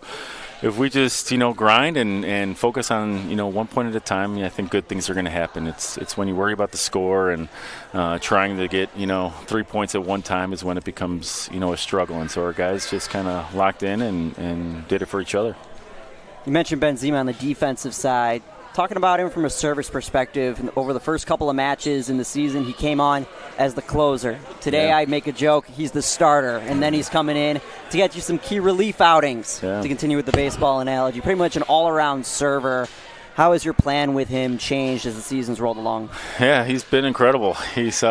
if we just, grind and focus on, 1 point at a time, I think good things are going to happen. It's when you worry about the score and trying to get, 3 points at one time is when it becomes, a struggle. And so our guys just kind of locked in and did it for each other. You mentioned Ben Zeman on the defensive side. Talking about him from a service perspective, over the first couple of matches in the season, he came on as the closer. Today, I make a joke, he's the starter, and then he's coming in to get you some key relief outings, to continue with the baseball analogy. Pretty much an all-around server. How has your plan with him changed as the season's rolled along? Yeah, he's been incredible. He's, been,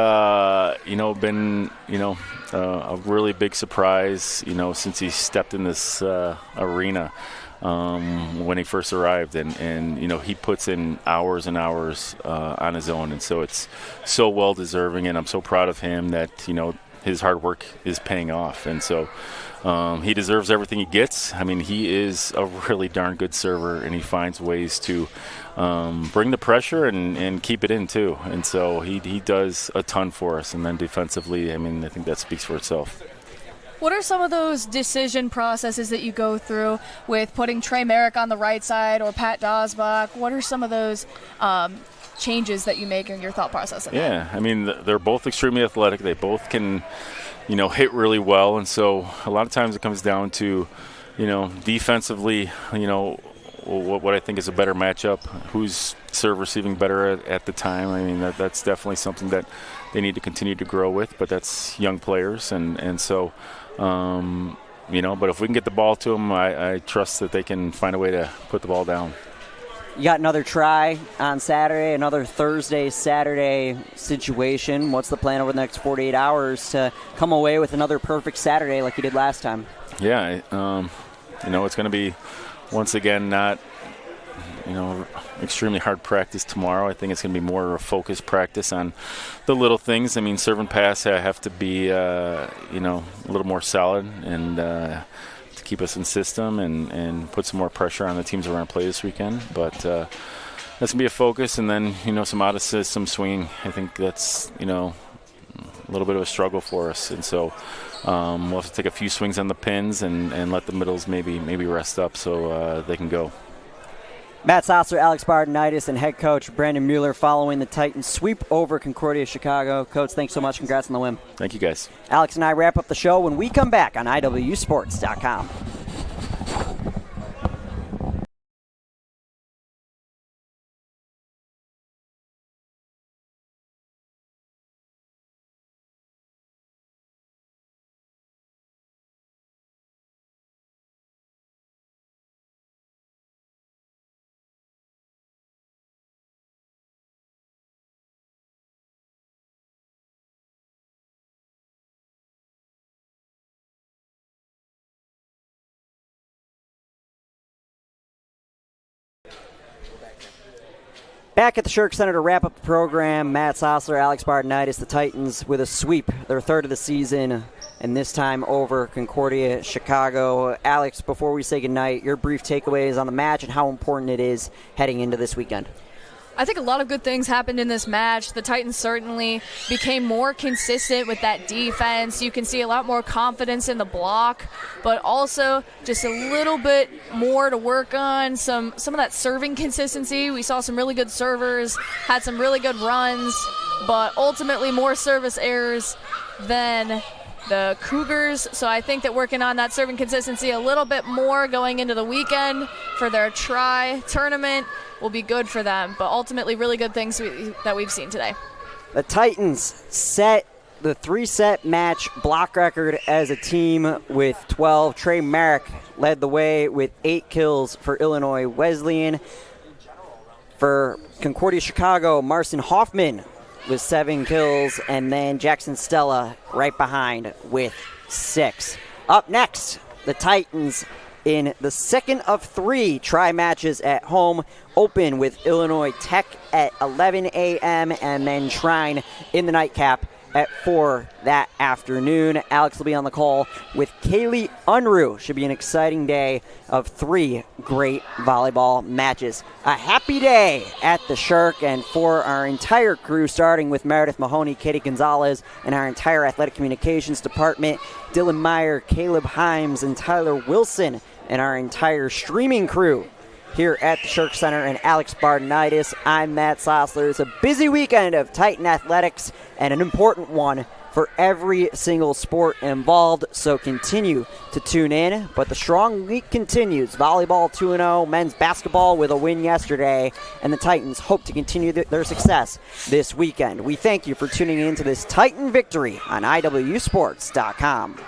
a really big surprise, since he stepped in this arena. When he first arrived, and he puts in hours and hours on his own, and so it's so well deserving, and I'm so proud of him that his hard work is paying off, and so he deserves everything he gets. I mean, he is a really darn good server, and he finds ways to bring the pressure and keep it in too, and so he does a ton for us. And then defensively, I mean, I think that speaks for itself. What are some of those decision processes that you go through with putting Trey Merrick on the right side or Pat Dosbach? What are some of those changes that you make in your thought process? Yeah, I mean, they're both extremely athletic. They both can, hit really well. And so a lot of times it comes down to, defensively, what I think is a better matchup, who's serve receiving better at the time. I mean, that's definitely something that they need to continue to grow with, but that's young players. And so, but if we can get the ball to them, I trust that they can find a way to put the ball down. You got another try on Saturday, another Thursday, Saturday situation. What's the plan over the next 48 hours to come away with another perfect Saturday like you did last time? Yeah, it's going to be, once again, not extremely hard practice tomorrow. I think it's going to be more of a focused practice on the little things. I mean, serve and pass I have to be, a little more solid and to keep us in system and put some more pressure on the teams that we're going to play this weekend. But that's going to be a focus. And then, some out-of-system swinging. I think that's, a little bit of a struggle for us. And so we'll have to take a few swings on the pins and let the middles maybe rest up so they can go. Matt Sosler, Alex Bardenitis, and head coach Brandon Mueller following the Titans sweep over Concordia, Chicago. Coach, thanks so much. Congrats on the win. Thank you, guys. Alex and I wrap up the show when we come back on IWSports.com. Back at the Shirk Center to wrap up the program, Matt Sosler, Alex Bardenitis, the Titans with a sweep, their third of the season, and this time over Concordia, Chicago. Alex, before we say goodnight, your brief takeaways on the match and how important it is heading into this weekend. I think a lot of good things happened in this match. The Titans certainly became more consistent with that defense. You can see a lot more confidence in the block, but also just a little bit more to work on. Some of that serving consistency. We saw some really good servers, had some really good runs, but ultimately more service errors than the Cougars. So I think that working on that serving consistency a little bit more going into the weekend for their tournament will be good for them. But ultimately, really good things that we've seen today. The Titans set the 3-set match block record as a team with 12. Trey Merrick led the way with 8 kills for Illinois Wesleyan. For Concordia Chicago, Marcin Hoffman with 7 kills, and then Jackson Stella right behind with 6. Up next, the Titans in the second of 3 tri-matches at home, open with Illinois Tech at 11 a.m. and then Shrine in the nightcap at 4 that afternoon. Alex will be on the call with Kaylee Unruh. Should be an exciting day of 3 great volleyball matches. A happy day at the Shirk, and for our entire crew, starting with Meredith Mahoney, Katie Gonzalez, and our entire athletic communications department, Dylan Meyer, Caleb Himes, and Tyler Wilson, and our entire streaming crew here at the Shirk Center, and Alex Bardenitis. I'm Matt Sosler. It's a busy weekend of Titan athletics and an important one for every single sport involved, so continue to tune in. But the strong week continues. Volleyball 2-0, men's basketball with a win yesterday, and the Titans hope to continue their success this weekend. We thank you for tuning in to this Titan victory on IWSports.com.